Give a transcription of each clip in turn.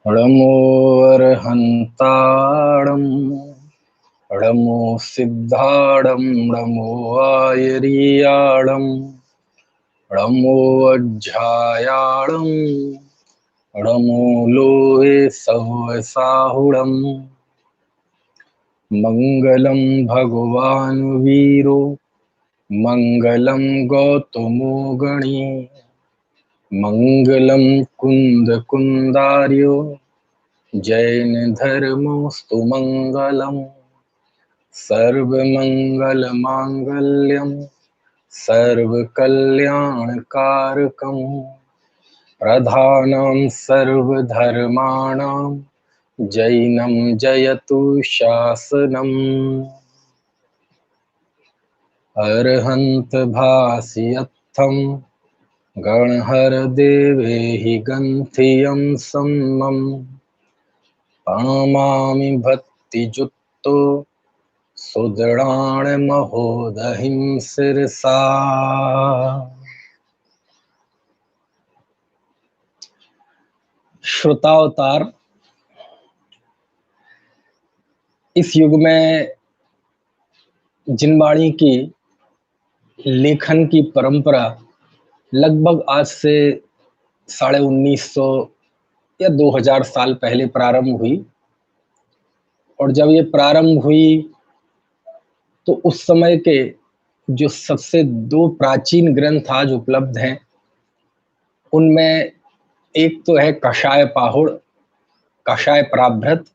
णमो अर्हन्ताणं णमो सिद्धाणं णमो आयरीयाणं णमो अज्झायाणं णमो लोहे सवसाहुणं मंगलं भगवान् वीरो मंगलं गौतमो गणी मंगलं कुंदकुंदार्यो जैन धर्मोस्तु मंगलम् सर्वमंगलमांगल्यं सर्वकल्याणकारकं प्रधानं सर्वधर्माणां जैनं जयतु शासनम् अर्हन्त भास्यत्थं गणहर देवेहि गन्थियं सम्मं प्रणमामि भक्तियुक्तो सुदृढ़ाण महोदहिं शिरसा। श्रोतावतार, इस युग में जिनवाणी की लेखन की परंपरा लगभग आज से 1950 या 2000 साल पहले प्रारंभ हुई। और जब ये प्रारंभ हुई तो उस समय के जो सबसे दो प्राचीन ग्रंथ आज उपलब्ध हैं, उनमें एक तो है कषाय पाहुड़, कषाय प्राभृत,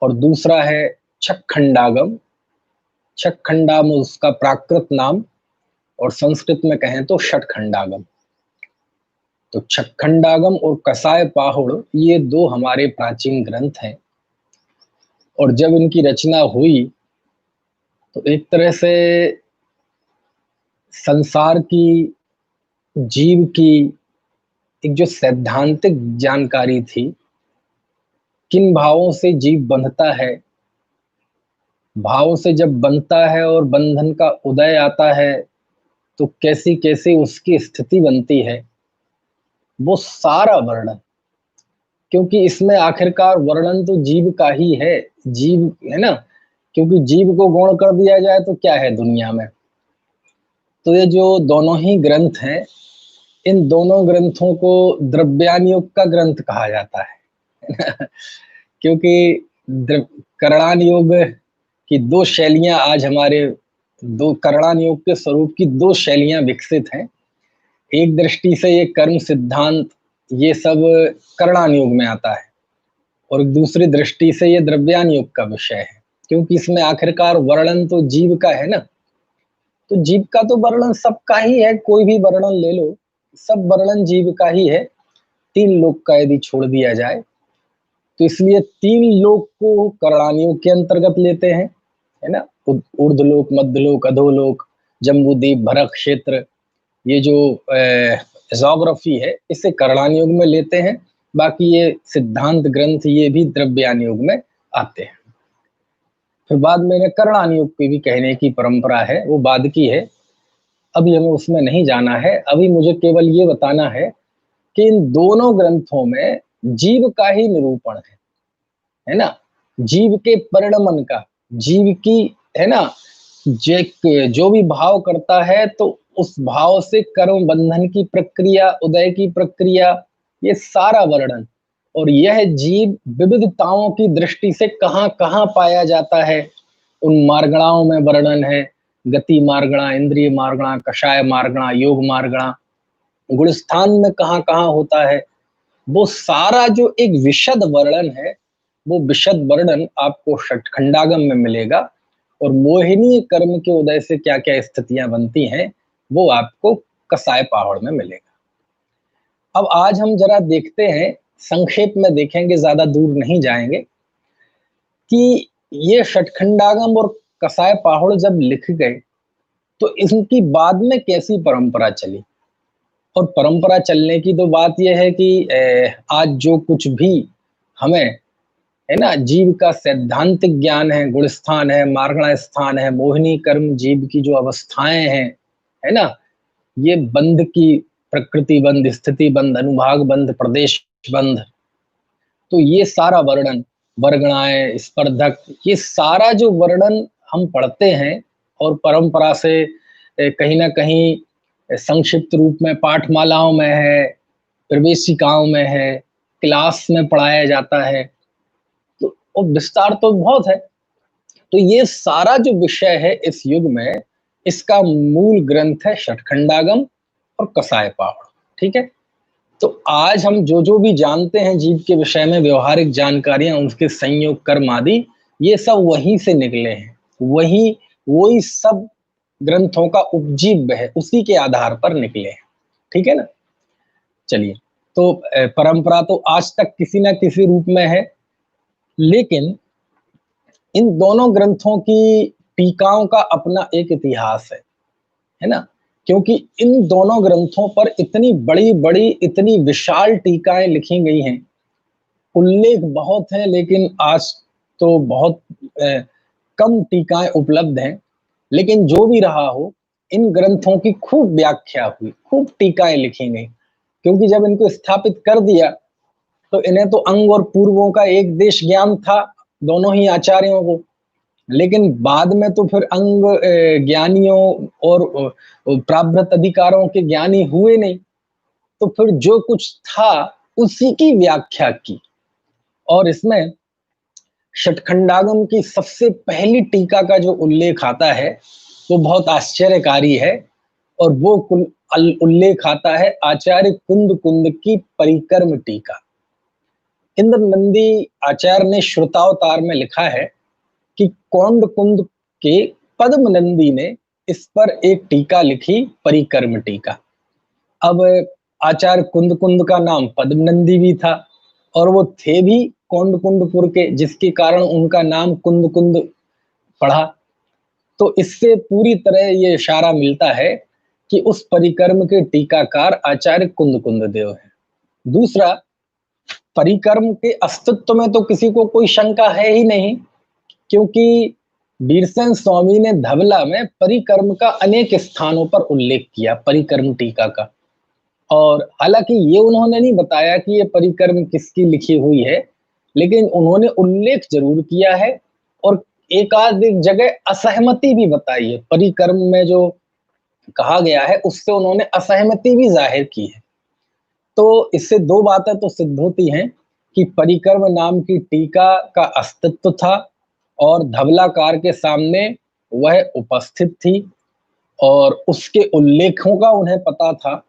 और दूसरा है छक्खंडागम। छक्खंडागम उसका प्राकृत नाम, और संस्कृत में कहें तो षट्खंडागम। तो छक्खंडागम और कषाय पाहुड़ ये दो हमारे प्राचीन ग्रंथ हैं। और जब इनकी रचना हुई तो एक तरह से संसार की, जीव की एक जो सैद्धांतिक जानकारी थी, किन भावों से जीव बंधता है, भाव से जब बनता है और बंधन का उदय आता है तो कैसी कैसी उसकी स्थिति बनती है, वो सारा वर्णन। क्योंकि इसमें आखिरकार वर्णन तो जीव का ही है, जीव है ना। क्योंकि जीव को गौण कर दिया जाए तो क्या है दुनिया में। तो ये जो दोनों ही ग्रंथ हैं, इन दोनों ग्रंथों को द्रव्यान योग का ग्रंथ कहा जाता है। क्योंकि करणान योग की दो शैलियां आज हमारे करणान योग के स्वरूप की दो शैलियां विकसित हैं। एक दृष्टि से ये कर्म सिद्धांत ये सब करणान योग में आता है, और दूसरी दृष्टि से ये द्रव्यान योग का विषय है। क्योंकि इसमें आखिरकार वर्णन तो जीव का है ना। तो जीव का तो वर्णन सबका ही है, कोई भी वर्णन ले लो, सब वर्णन जीव का ही है। तीन लोक का यदि छोड़ दिया जाए तो इसलिए तीन लोक को करणान योग के अंतर्गत लेते हैं, है ना। ऊर्ध्वलोक, मध्यलोक, अधोलोक, जम्बूद्वीप, भरत क्षेत्र, ये जो जोग्राफी है इसे करणान योग में लेते हैं। बाकी ये सिद्धांत ग्रंथ ये भी द्रव्यान योग में आते हैं। फिर बाद में इन्हें करणान योग पे भी कहने की परंपरा है, वो बाद की है, अभी हमें उसमें नहीं जाना है। अभी मुझे केवल ये बताना है कि इन दोनों ग्रंथों में जीव का ही निरूपण है ना। जीव के परिणमन का, जीव की, है ना, जो भी भाव करता है तो उस भाव से कर्म बंधन की प्रक्रिया, उदय की प्रक्रिया, ये सारा वर्णन। और यह जीव विविधताओं की दृष्टि से कहाँ कहाँ पाया जाता है, उन मार्गणाओं में वर्णन है। गति मार्गणा, इंद्रिय मार्गणा, कषाय मार्गणा, योग मार्गणा, गुणस्थान में कहाँ कहाँ होता है, वो सारा जो एक विशद वर्णन है, वो विशद वर्णन आपको षट्खंडागम में मिलेगा। और मोहिनी कर्म के उदय से क्या क्या स्थितियां बनती हैं, वो आपको कसाय पहाड़ में मिलेगा। अब आज हम जरा देखते हैं, संक्षेप में देखेंगे, ज्यादा दूर नहीं जाएंगे, कि ये षट्खंडागम और कसाय पहाड़ जब लिख गए तो इनकी बाद में कैसी परंपरा चली। और परंपरा चलने की तो बात यह है कि आज जो कुछ भी हमें, है ना, जीव का सैद्धांतिक ज्ञान है, गुणस्थान है, मार्गणा स्थान है, मोहिनी कर्म, जीव की जो अवस्थाएं हैं, है ना, ये बंध की प्रकृति बंध, स्थिति बंध, अनुभाग बंध, प्रदेश बंध। तो ये सारा वर्णन, वर्गणाएं, स्पर्धक, ये सारा जो वर्णन हम पढ़ते हैं और परंपरा से कहीं ना कहीं संक्षिप्त रूप में पाठमालाओं में है, प्रवेशिकाओं में है, क्लास में पढ़ाया जाता है, तो और विस्तार तो बहुत है। तो ये सारा जो विषय है इस युग में, इसका मूल ग्रंथ है षट्खंडागम और कसाय पावड़। ठीक है, तो आज हम जो जो भी जानते हैं जीव के विषय में, व्यवहारिक जानकारियां, उसके संयोग, कर्म आदि, ये सब वहीं से निकले हैं, वही सब ग्रंथों का उपजीव्य है, उसी के आधार पर निकले हैं। ठीक है ना। चलिए, तो परंपरा तो आज तक किसी ना किसी रूप में है, लेकिन इन दोनों ग्रंथों की टीकाओं का अपना एक इतिहास है ना। क्योंकि इन दोनों ग्रंथों पर इतनी बड़ी बड़ी, इतनी विशाल टीकाएं लिखी गई हैं, उल्लेख बहुत हैं, लेकिन आज तो बहुत कम टीकाएं उपलब्ध हैं। लेकिन जो भी रहा हो, इन ग्रंथों की खूब व्याख्या हुई, खूब टीकाएं लिखी गई, क्योंकि जब इनको स्थापित कर दिया तो इन्हें तो अंग और पूर्वों का एक देश ज्ञान था, दोनों ही आचार्यों को। लेकिन बाद में तो फिर अंग ज्ञानियों और प्राभृत अधिकारों के ज्ञानी हुए नहीं, तो फिर जो कुछ था उसी की व्याख्या की। और इसमें षट्खंडागम की सबसे पहली टीका का जो उल्लेख आता है वो बहुत आश्चर्यकारी है, और वो उल्लेख आता है आचार्य कुंद कुंद की परिक्रम टीका। इंद्र नंदी आचार्य ने श्रुतावतार में लिखा है कि कौंड कुंद के पद्म नंदी ने इस पर एक टीका लिखी, परिक्रम टीका। अब आचार्य कुंद कुंद का नाम पद्म नंदी भी था, और वो थे भी कौंड कुंडपुर के, जिसके कारण उनका नाम कुंद कुंद पड़ा। तो इससे पूरी तरह ये इशारा मिलता है कि उस परिक्रम के टीकाकार आचार्य कुंद कुंद देव हैं। दूसरा, परिक्रम के अस्तित्व में तो किसी को कोई शंका है ही नहीं, क्योंकि वीरसेन स्वामी ने धवला में परिक्रम का अनेक स्थानों पर उल्लेख किया, परिक्रम टीका का। और हालांकि ये उन्होंने नहीं बताया कि ये परिक्रम किसकी लिखी हुई है, लेकिन उन्होंने उल्लेख जरूर किया है, और एक आध एक जगह असहमति भी बताई है। परिक्रम में जो कहा गया है उससे उन्होंने असहमति भी जाहिर की है। तो इससे दो बातें तो सिद्ध होती हैं कि परिक्रम नाम की टीका का अस्तित्व था, और धवलाकार के सामने वह उपस्थित थी, और उसके उल्लेखों का उन्हें पता था।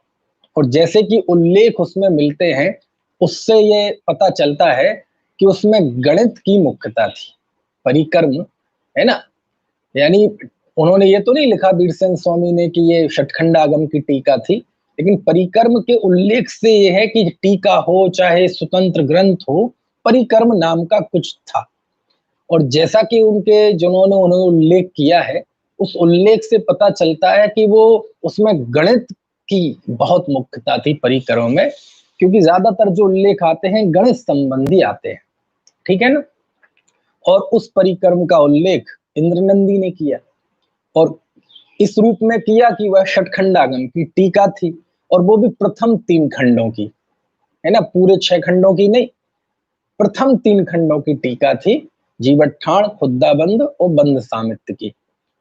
और जैसे कि उल्लेख उसमें मिलते हैं, उससे ये पता चलता है कि उसमें गणित की मुख्यता थी। परिक्रम है ना, यानी उन्होंने ये तो नहीं लिखा वीरसेन स्वामी ने कि ये षट्खंडागम की टीका थी, लेकिन परिक्रम के उल्लेख से ये है कि टीका हो चाहे स्वतंत्र ग्रंथ हो, परिक्रम नाम का कुछ था। और जैसा कि उनके जिन्होंने उन्होंने उल्लेख किया है, उस उल्लेख से पता चलता है कि वो उसमें गणित की बहुत मुख्यता थी परिक्रम में, क्योंकि ज्यादातर जो उल्लेख आते हैं गणित संबंधी आते हैं। ठीक है ना। और उस परिक्रम का उल्लेख इंद्रनंदी ने किया, और इस रूप में किया कि वह षट्खंडागम की टीका थी, और वो भी प्रथम 3 खंडों की, है ना, पूरे 6 खंडों की नहीं, प्रथम 3 खंडों की टीका थी, जीवठाण, खुद्दाबंद और बंद सामित्य की।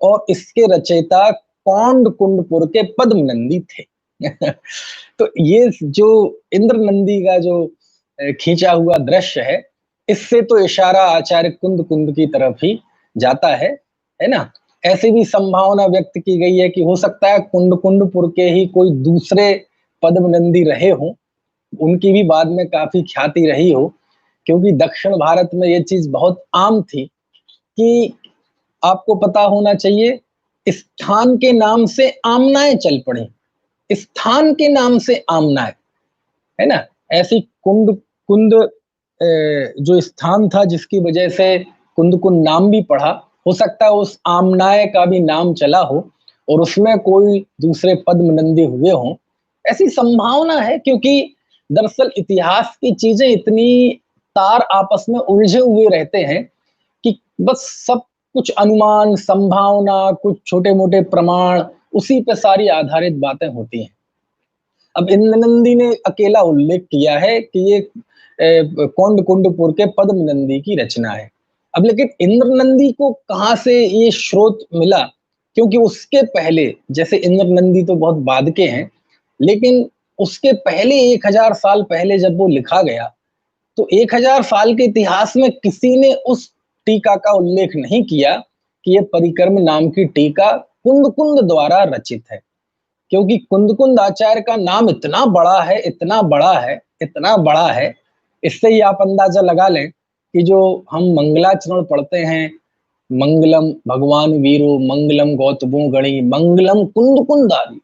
और इसके रचयिता कौंड कुंडपुर के पद्म नंदी थे। तो ये जो इंद्र नंदी का जो खींचा हुआ दृश्य है, इससे तो इशारा आचार्य कुंद कुंद की तरफ ही जाता है ना। ऐसी भी संभावना व्यक्त की गई है कि हो सकता है कुंड कुंडपुर के ही कोई दूसरे पद्म नंदी रहे हों, उनकी भी बाद में काफी ख्याति रही हो, क्योंकि दक्षिण भारत में ये चीज बहुत आम थी कि आपको पता होना चाहिए, स्थान के नाम से आमनाएं चल पड़ी, स्थान के नाम से आमनाएं, है ना। ऐसी कुंड कुंद जो स्थान था जिसकी वजह से कुंद कुंद नाम भी पड़ा, हो सकता है उस आमनाय का भी नाम चला हो और उसमें कोई दूसरे पद्म नंदी हुए हों, ऐसी संभावना है। क्योंकि दरअसल इतिहास की चीजें इतनी तार आपस में उलझे हुए रहते हैं कि बस सब कुछ अनुमान, संभावना, कुछ छोटे मोटे प्रमाण, उसी पे सारी आधारित बातें होती हैं। अब इंद्रनंदी ने अकेला उल्लेख किया है कि ये कौंड कुंडपुर के पद्म नंदी की रचना है। अब लेकिन इंद्रनंदी को कहाँ से ये स्रोत मिला, क्योंकि उसके पहले, जैसे इंद्रनंदी तो बहुत बाद के हैं, लेकिन उसके पहले 1000 साल पहले जब वो लिखा गया, तो 1000 साल के इतिहास में किसी ने उस टीका का उल्लेख नहीं किया कि ये परिक्रम नाम की टीका कुंद कुंद द्वारा रचित है। क्योंकि कुंद कुंद आचार्य का नाम इतना बड़ा है, इतना बड़ा है, इतना बड़ा है, इससे ही आप अंदाजा लगा लें कि जो हम मंगलाचरण पढ़ते हैं, मंगलम भगवान वीरो, मंगलम गौतमो गणी, मंगलम कुंद कुंद आदि,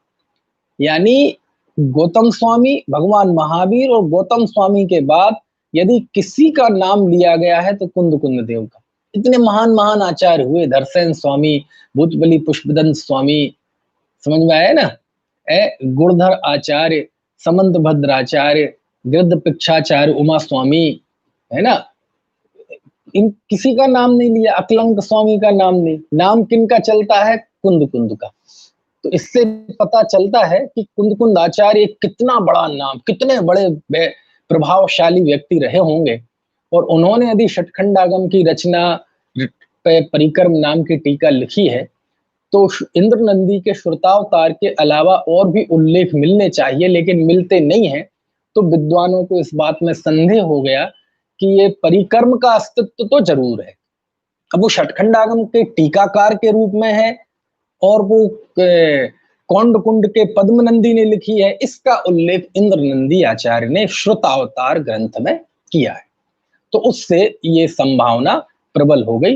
यानी गौतम स्वामी, भगवान महावीर और गौतम स्वामी के बाद यदि किसी का नाम लिया गया है तो कुंद कुंद देव का। इतने महान महान आचार्य हुए, धरसेन स्वामी, भूतबली पुष्पदंत स्वामी, समझ में आया ना, गुणधर आचार्य, समंत भद्राचार्य, गृद्ध पिक्षाचार्य, उमा स्वामी, है ना, इन किसी का नाम नहीं लिया, अकलंक स्वामी का नाम नहीं, नाम किनका चलता है, कुंद कुंद का। तो इससे पता चलता है कि कुंद कुंद आचार्य कितना बड़ा नाम, कितने बड़े प्रभावशाली व्यक्ति रहे होंगे, और उन्होंने यदि षटखंडागम की रचना पे परिक्रम नाम की टीका लिखी है, तो इंद्रनंदी के श्रुतावतार के अलावा और भी उल्लेख मिलने चाहिए, लेकिन मिलते नहीं है। तो विद्वानों को इस बात में संदेह हो गया कि ये परिक्रम का अस्तित्व तो जरूर है। अब वो षटखंडागम के टीकाकार के रूप में है, और वो कौंड कुंड के पद्मनंदी ने लिखी है, इसका उल्लेख इंद्रनंदी आचार्य ने श्रुतावतार ग्रंथ में किया है। तो उससे ये संभावना प्रबल हो गई,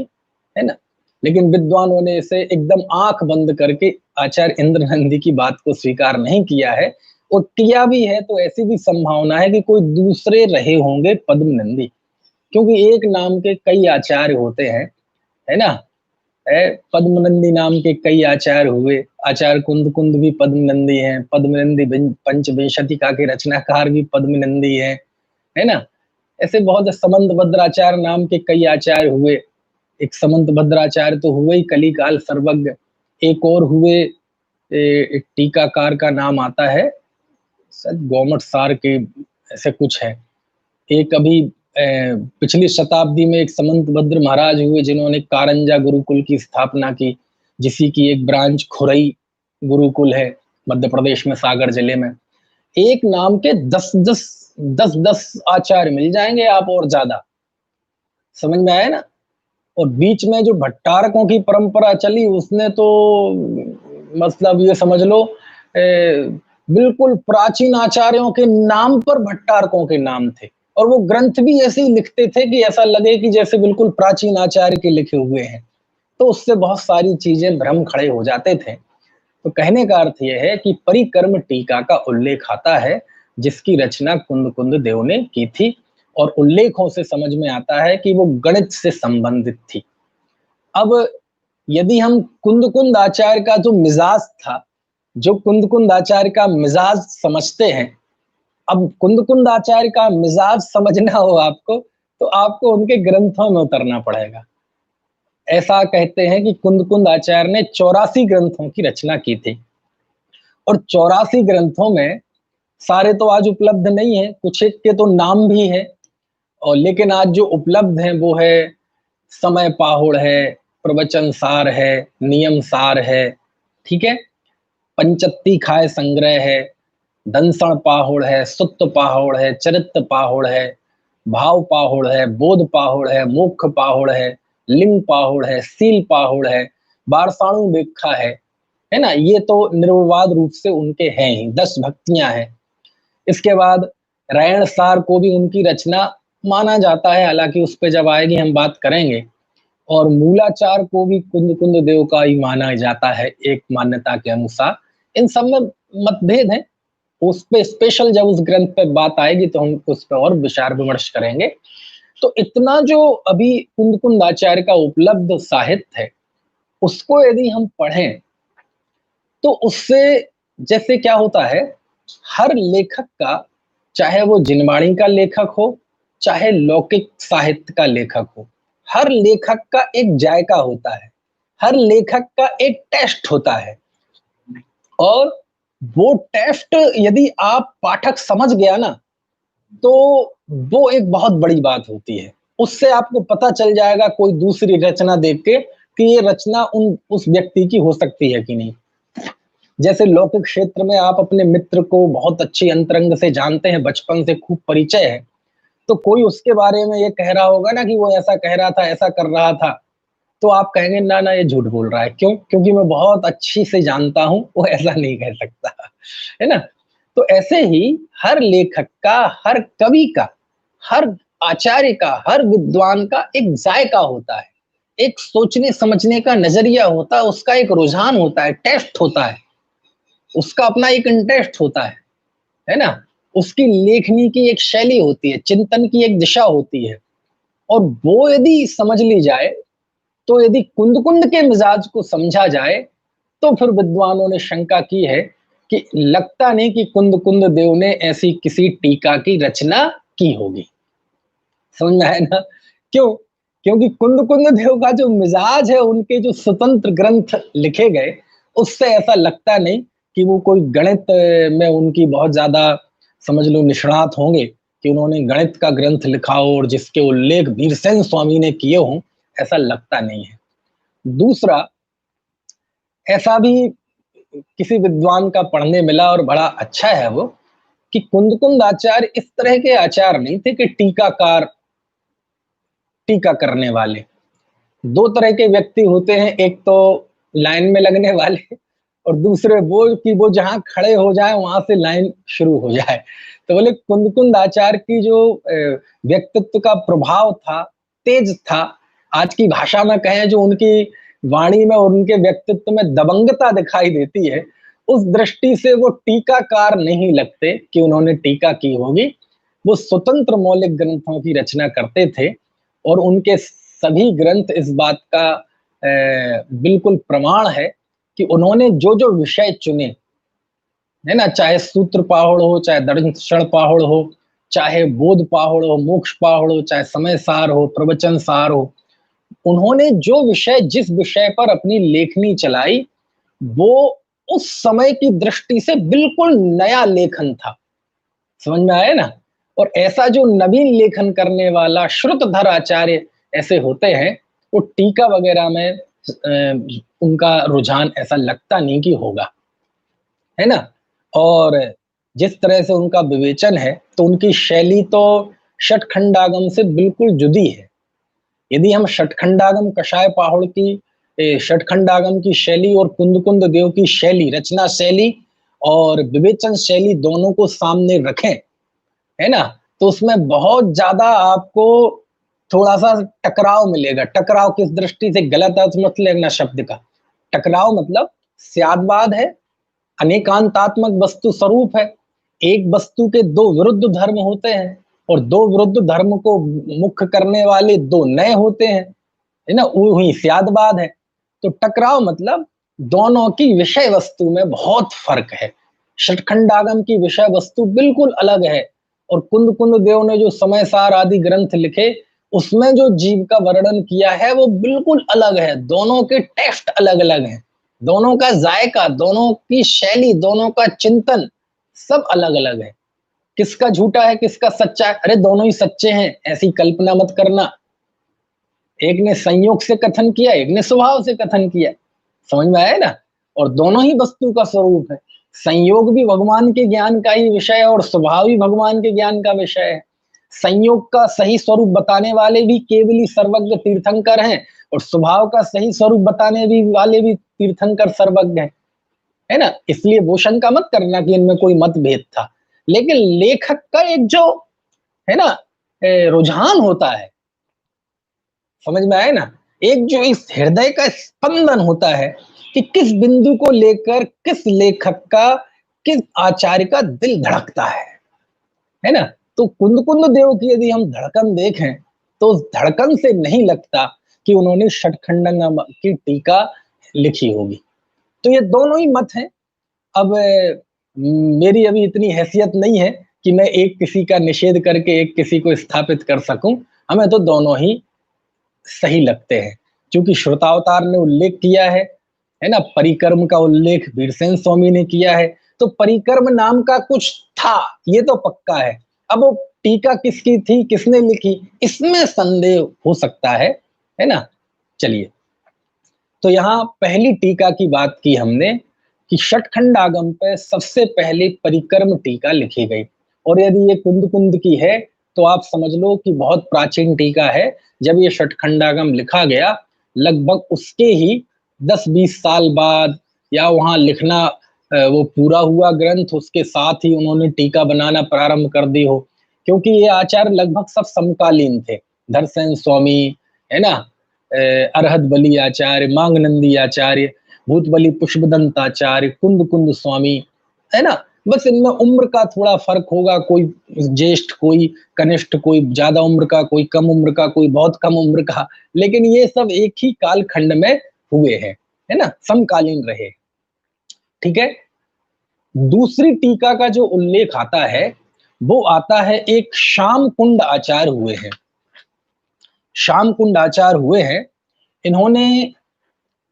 है ना। लेकिन विद्वानों ने इसे एकदम आंख बंद करके आचार्य इंद्रनंदी की बात को स्वीकार नहीं किया है, और किया भी है तो ऐसी भी संभावना है कि कोई दूसरे रहे होंगे पद्मनंदी, क्योंकि एक नाम के कई आचार्य होते हैं, है ना। पद्मनंदी नाम के कई आचार्य हुए, आचार्य कुंद कुंद भी पद्मनंदी हैं, पद्मनंदी पंचविंशतिका के रचनाकार भी पद्मनंदी हैं, है ना। ऐसे बहुत समंत भद्राचार्य नाम के कई आचार्य हुए, एक समंत भद्राचार्य तो हुए ही कलिकाल सर्वज्ञ, एक और हुए, एक टीकाकार का नाम आता है सद गोमट सार के, ऐसे कुछ है। एक अभी पिछली शताब्दी में एक समंत भद्र महाराज हुए, जिन्होंने कारंजा गुरुकुल की स्थापना की, जिसी की एक ब्रांच खुरई गुरुकुल है मध्य प्रदेश में, सागर जिले में। एक नाम के 10 आचार्य मिल जाएंगे आप, और ज्यादा, समझ में आया ना। और बीच में जो भट्टारकों की परंपरा चली, उसने तो मतलब ये समझ लो बिल्कुल प्राचीन आचार्यों के नाम पर भट्टारकों के नाम थे, और वो ग्रंथ भी ऐसे ही लिखते थे कि ऐसा लगे कि जैसे बिल्कुल प्राचीन आचार्य के लिखे हुए हैं। तो उससे बहुत सारी चीजें भ्रम खड़े हो जाते थे। तो कहने का अर्थ यह है कि परिक्रम टीका का उल्लेख आता है, जिसकी रचना कुंद कुंद देव ने की थी, और उल्लेखों से समझ में आता है कि वो गणित से संबंधित थी। अब यदि हम कुंद कुंद आचार्य का जो मिजाज था, जो कुंद कुंद आचार्य का मिजाज समझते हैं, अब कुंद कुंद आचार्य का मिजाज समझना हो आपको, तो आपको उनके ग्रंथों में उतरना पड़ेगा। ऐसा कहते हैं कि कुंद कुंद आचार्य ने 84 ग्रंथों की रचना की थी, और 84 ग्रंथों में सारे तो आज उपलब्ध नहीं है, कुछ एक के तो नाम भी है, और लेकिन आज जो उपलब्ध हैं वो है समय पाहुड़ है, प्रवचन सार है, नियम सार है, ठीक है, पंचत्ती खाए संग्रह है, दंसण पाहुड़ है, सुत्त पाहुड़ है, चरित्र पाहुड़ है, भाव पाहुड़ है, बोध पाहुड़ है, मोक्ष पाहुड़ है, लिंग पाहुड़ है, सील पाहुड़ है, बारसाणु व्याख्या है ना। ये तो निर्विवाद रूप से उनके हैं ही, 10 भक्तियां हैं। इसके बाद रायण सार को भी उनकी रचना माना जाता है, हालांकि उस पर जब आएगी हम बात करेंगे। और मूलाचार को भी कुंद कुंद देव का ही माना जाता है एक मान्यता के अनुसार। इन सब में मतभेद है, उस पे स्पेशल जब उस ग्रंथ पे बात आएगी तो हम उस पर और विचार विमर्श करेंगे। तो इतना जो अभी कुंद कुंद आचार्य का उपलब्ध साहित्य है, उसको यदि हम पढ़ें तो उससे जैसे क्या होता है, हर लेखक का, चाहे वो जिनवाणी का लेखक हो, चाहे लौकिक साहित्य का लेखक हो, हर लेखक का एक जायका होता है, हर लेखक का एक टेस्ट होता है। और वो टेस्ट यदि आप पाठक समझ गया ना, तो वो एक बहुत बड़ी बात होती है। उससे आपको पता चल जाएगा कोई दूसरी रचना देख के कि ये रचना उस व्यक्ति की हो सकती है कि नहीं। जैसे लौकिक क्षेत्र में आप अपने मित्र को बहुत अच्छी अंतरंग से जानते हैं, बचपन से खूब परिचय है, तो कोई उसके बारे में ये कह रहा होगा ना कि वो ऐसा कह रहा था, ऐसा कर रहा था, तो आप कहेंगे ना ना ये झूठ बोल रहा है। क्यों? क्योंकि मैं बहुत अच्छी से जानता हूं, वो ऐसा नहीं कह सकता, है ना? तो ऐसे ही हर लेखक का, हर कवि का, हर आचार्य का, हर विद्वान का एक जायका होता है, एक सोचने समझने का नजरिया होता है, उसका एक रुझान होता है, टेस्ट होता है, उसका अपना एक इंटरेस्ट होता है ना? उसकी लेखनी की एक शैली होती है, चिंतन की एक दिशा होती है, और वो यदि समझ ली जाए, तो यदि कुंद कुंद के मिजाज को समझा जाए, तो फिर विद्वानों ने शंका की है कि लगता नहीं कि कुंद कुंद देव ने ऐसी किसी टीका की रचना की होगी। समझ में आया ना? क्यों? क्योंकि कुंद कुंद देव का जो मिजाज है, उनके जो स्वतंत्र ग्रंथ लिखे गए, उससे ऐसा लगता नहीं कि वो कोई गणित में उनकी बहुत ज्यादा, समझ लो, निष्णात होंगे, कि उन्होंने गणित का ग्रंथ लिखा हो और जिसके उल्लेख वीरसेन स्वामी ने किए हों, ऐसा लगता नहीं है। दूसरा, ऐसा भी किसी विद्वान का पढ़ने मिला और बड़ा अच्छा है वो, कि कुंद कुंद आचार्य इस तरह के आचार्य नहीं थे कि टीकाकार, टीका करने वाले। दो तरह के व्यक्ति होते हैं, एक तो लाइन में लगने वाले, और दूसरे वो कि वो जहां खड़े हो जाए वहां से लाइन शुरू हो जाए। तो बोले कुंद कुंद आचार्य की जो व्यक्तित्व का प्रभाव था, तेज था, आज की भाषा में कहें जो उनकी वाणी में और उनके व्यक्तित्व में दबंगता दिखाई देती है, उस दृष्टि से वो टीकाकार नहीं लगते कि उन्होंने टीका की होगी। वो स्वतंत्र मौलिक ग्रंथों की रचना करते थे, और उनके सभी ग्रंथ इस बात का बिल्कुल प्रमाण है कि उन्होंने जो जो विषय चुने, है ना, चाहे सूत्र पाहुड़ हो, चाहे दर्शन पाहुड़ हो, चाहे बोध पाहुड़ हो, मोक्ष पाहुड़ हो, चाहे समय सार हो, प्रवचन सार हो, उन्होंने जो विषय, जिस विषय पर अपनी लेखनी चलाई, वो उस समय की दृष्टि से बिल्कुल नया लेखन था। समझ में आया ना? और ऐसा जो नवीन लेखन करने वाला श्रुतधर आचार्य ऐसे होते हैं, वो टीका वगैरह में उनका रुझान ऐसा लगता नहीं कि होगा, है ना? और जिस तरह से उनका विवेचन है, तो उनकी शैली तो षटखंडागम से बिल्कुल जुदी है। यदि हम षटखंडागम कषाय पाहुड़ की, षटखंडागम की शैली और कुंद कुंद देव की शैली, रचना शैली और विवेचन शैली, दोनों को सामने रखें, है ना, तो उसमें बहुत ज्यादा आपको थोड़ा सा टकराव मिलेगा। टकराव किस दृष्टि से? गलत अर्थ मत लेना शब्द का। टकराव मतलब स्यादवाद है, अनेकांतात्मक वस्तु स्वरूप है, एक वस्तु के दो विरुद्ध धर्म होते हैं, और दो विरुद्ध धर्म को मुख्य करने वाले दो नए होते हैं, है ना, वही स्यादवाद है। तो टकराव मतलब दोनों की विषय वस्तु में बहुत फर्क है। षटखंडागम की विषय वस्तु बिल्कुल अलग है, और कुंद कुंद देव ने जो समय सार आदि ग्रंथ लिखे, उसमें जो जीव का वर्णन किया है वो बिल्कुल अलग है। दोनों के टेक्स्ट अलग अलग हैं, दोनों का जायका, दोनों की शैली, दोनों का चिंतन सब अलग अलग है। किसका झूठा है, किसका सच्चा है? अरे दोनों ही सच्चे हैं, ऐसी कल्पना मत करना। एक ने संयोग से कथन किया, एक ने स्वभाव से कथन किया। समझ में आया ना? और दोनों ही वस्तु का स्वरूप है। संयोग भी भगवान के ज्ञान का ही विषय है, और स्वभाव भी भगवान के ज्ञान का विषय है। संयोग का सही स्वरूप बताने वाले भी केवली सर्वज्ञ तीर्थंकर हैं, और स्वभाव का सही स्वरूप बताने भी वाले भी तीर्थंकर सर्वज्ञ हैं, है ना? इसलिए वो शंका मत करना कि इनमें कोई मतभेद था। लेकिन लेखक का एक जो, है ना, रुझान होता है, समझ में आए ना, एक जो इस हृदय का स्पंदन होता है कि किस बिंदु को लेकर किस लेखक का, किस आचार्य का दिल धड़कता है ना? तो कुंद कुंद देव की यदि हम धड़कन देखें, तो उस धड़कन से नहीं लगता कि उन्होंने षटखंड की टीका लिखी होगी। तो ये दोनों ही मत हैं। अब मेरी अभी इतनी हैसियत नहीं है कि मैं एक किसी का निषेध करके एक किसी को स्थापित कर सकूं। हमें तो दोनों ही सही लगते हैं, क्योंकि श्रोतावतार ने उल्लेख किया है ना, परिक्रम का उल्लेख वीरसेन स्वामी ने किया है, तो परिक्रम नाम का कुछ था, ये तो पक्का है। अब वो टीका किसकी थी, किसने लिखी, इसमें संदेह हो सकता है ना। चलिए, तो यहाँ पहली टीका की बात की हमने कि षटखंड आगम पे सबसे पहले परिक्रम टीका लिखी गई, और यदि ये कुंद कुंद की है तो आप समझ लो कि बहुत प्राचीन टीका है। जब ये षटखंडागम लिखा गया, लगभग उसके ही 10-20 साल बाद, या वहां लिखना वो पूरा हुआ ग्रंथ, उसके साथ ही उन्होंने टीका बनाना प्रारंभ कर दी हो, क्योंकि ये आचार्य लगभग सब समकालीन थे। धरसेन स्वामी, है ना, अरहत बली आचार्य, मांगनंदी आचार्य, भूतबली पुष्पदंत आचार्य, कुंद कुंद स्वामी, है ना। बस इनमें उम्र का थोड़ा फर्क होगा, कोई ज्येष्ठ, कोई कनिष्ठ, कोई ज्यादा उम्र का, कोई कम उम्र का, कोई बहुत कम उम्र का, लेकिन ये सब एक ही कालखंड में हुए हैं, है ना, समकालीन रहे। ठीक है। दूसरी टीका का जो उल्लेख आता है वो आता है, एक श्याम कुंड आचार्य हुए हैं। श्याम कुंड आचार्य हुए हैं, इन्होंने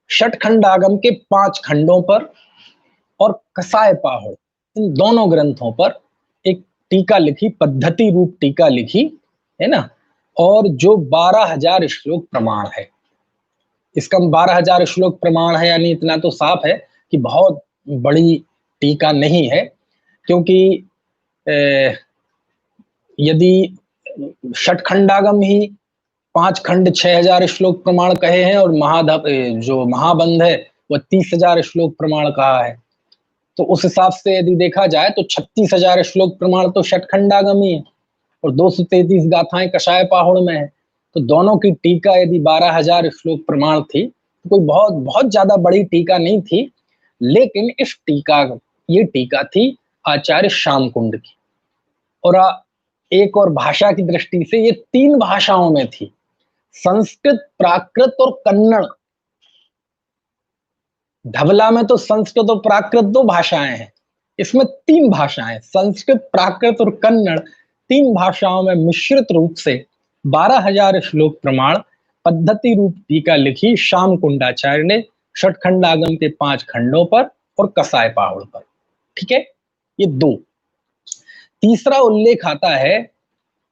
षटखंड आगम के 5 खंडों पर और कसाय पाहुड़, इन दोनों ग्रंथों पर एक टीका लिखी, पद्धति रूप टीका लिखी, है ना, और जो 12,000 श्लोक प्रमाण है। इसका 12,000 श्लोक प्रमाण है, यानी इतना तो साफ है कि बहुत बड़ी टीका नहीं है, क्योंकि यदि षटखंडागम ही 5 खंड 6,000 श्लोक प्रमाण कहे हैं, और जो महाबंध है वह 30,000 श्लोक प्रमाण कहा है, तो उस हिसाब से यदि देखा जाए तो 36,000 श्लोक प्रमाण तो षटखंडागम ही है, और 233 गाथाएं कषाय पाहुड़ में है। तो दोनों की टीका यदि 12,000 श्लोक प्रमाण थी, तो कोई बहुत बहुत ज्यादा बड़ी टीका नहीं थी। लेकिन ये टीका थी आचार्य श्याम कुंड की, और एक और भाषा की दृष्टि से ये 3 भाषाओं में थी, संस्कृत, प्राकृत और कन्नड़। धवला में तो संस्कृत और प्राकृत 2 भाषाएं हैं, इसमें 3 भाषाएं, संस्कृत, प्राकृत और कन्नड़, 3 भाषाओं में मिश्रित रूप से 12,000 श्लोक प्रमाण पद्धति रूप टीका लिखी श्याम कुंडाचार्य ने, षटखंडागम के 5 खंडों पर और कसाय पाहुड़ पर। ठीक है, ये 2। तीसरा उल्लेख आता है,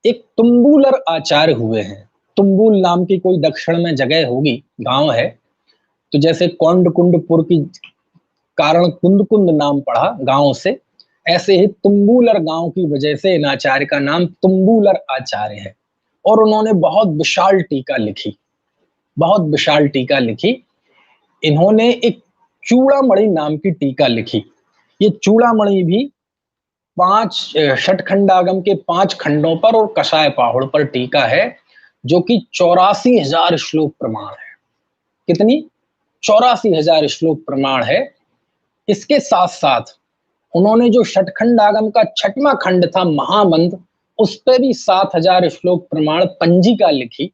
एक तुम्बुलर आचार्य हुए हैं। तुम्बुल नाम की कोई दक्षिण में जगह होगी, गांव है, तो जैसे कौंड कुंडपुर की कारण कुंद कुंद नाम पड़ा गांव से, ऐसे ही तुम्बुलर गांव की वजह से इन आचार्य का नाम तुम्बुलर आचार्य है। और उन्होंने बहुत विशाल टीका लिखी, बहुत विशाल टीका लिखी। इन्होंने एक चूड़ामणि नाम की टीका लिखी। ये चूड़ामणि भी 5 षटखंडागम के 5 खंडों पर और कषाय पाहुड़ पर टीका है, जो कि 84,000 श्लोक प्रमाण है। कितनी? 84,000 श्लोक प्रमाण है। इसके साथ साथ उन्होंने जो षटखंडागम का 6वां खंड था महामंत्र, उस पर भी 7,000 श्लोक प्रमाण पंजिका लिखी।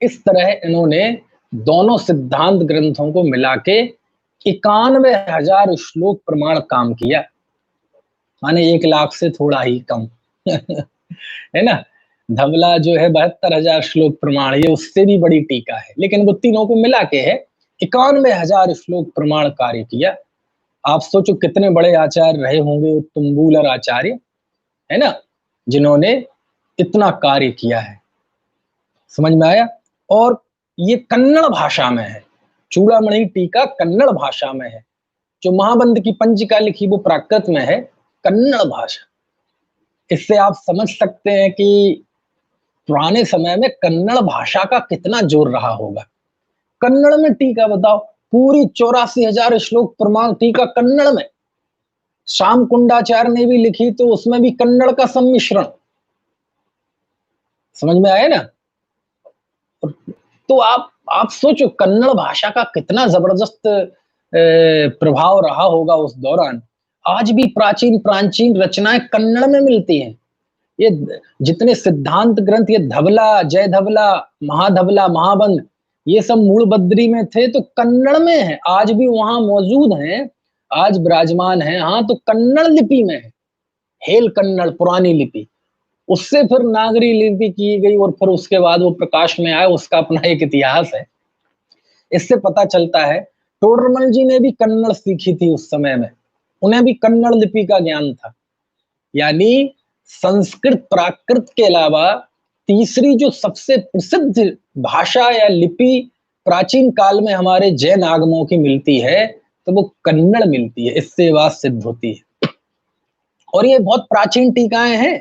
इस तरह इन्होंने दोनों सिद्धांत ग्रंथों को मिला के 91,000 श्लोक प्रमाण काम किया, माने 1 लाख से थोड़ा ही कम है ना। धवला जो है 72,000 श्लोक प्रमाण, ये उससे भी बड़ी टीका है, लेकिन वो तीनों को मिला के है 91,000 श्लोक प्रमाण कार्य किया। आप सोचो कितने बड़े आचार्य रहे होंगे तुम्बुलर आचार्य, है ना, जिन्होंने इतना कार्य किया है। समझ में आया? और ये कन्नड़ भाषा में है, चूड़ामणि टीका कन्नड़ भाषा में है। जो महाबंध की पंजिका लिखी वो प्राकृत में है, कन्नड़ भाषा। इससे आप समझ सकते हैं कि पुराने समय में कन्नड़ भाषा का कितना जोर रहा होगा। कन्नड़ में टीका बताओ, पूरी 84,000 श्लोक प्रमाण टीका कन्नड़ में। श्याम कुंडाचार्य ने भी लिखी तो उसमें भी कन्नड़ का सम्मिश्रण। समझ में आया ना? तो आप सोचो कन्नड़ भाषा का कितना जबरदस्त प्रभाव रहा होगा उस दौरान। आज भी प्राचीन प्राचीन रचनाएं कन्नड़ में मिलती हैं। ये जितने सिद्धांत ग्रंथ, ये धवला, जय धवला, महाधवला, महाबंध, ये सब मूल बद्री में थे तो कन्नड़ में है, आज भी वहां मौजूद हैं, आज विराजमान है। हाँ, तो कन्नड़ लिपि में है, हेल कन्नड़ पुरानी लिपि, उससे फिर नागरी लिपि की गई और फिर उसके बाद वो प्रकाश में आया, उसका अपना एक इतिहास है। इससे पता चलता है टोडरमल जी ने भी कन्नड़ सीखी थी उस समय में, उन्हें भी कन्नड़ लिपि का ज्ञान था। यानी संस्कृत प्राकृत के अलावा तीसरी जो सबसे प्रसिद्ध भाषा या लिपि प्राचीन काल में हमारे जैन आगमों की मिलती है तो वो कन्नड़ मिलती है। इससे बात सिद्ध होती है। और ये बहुत प्राचीन टीकाएं हैं,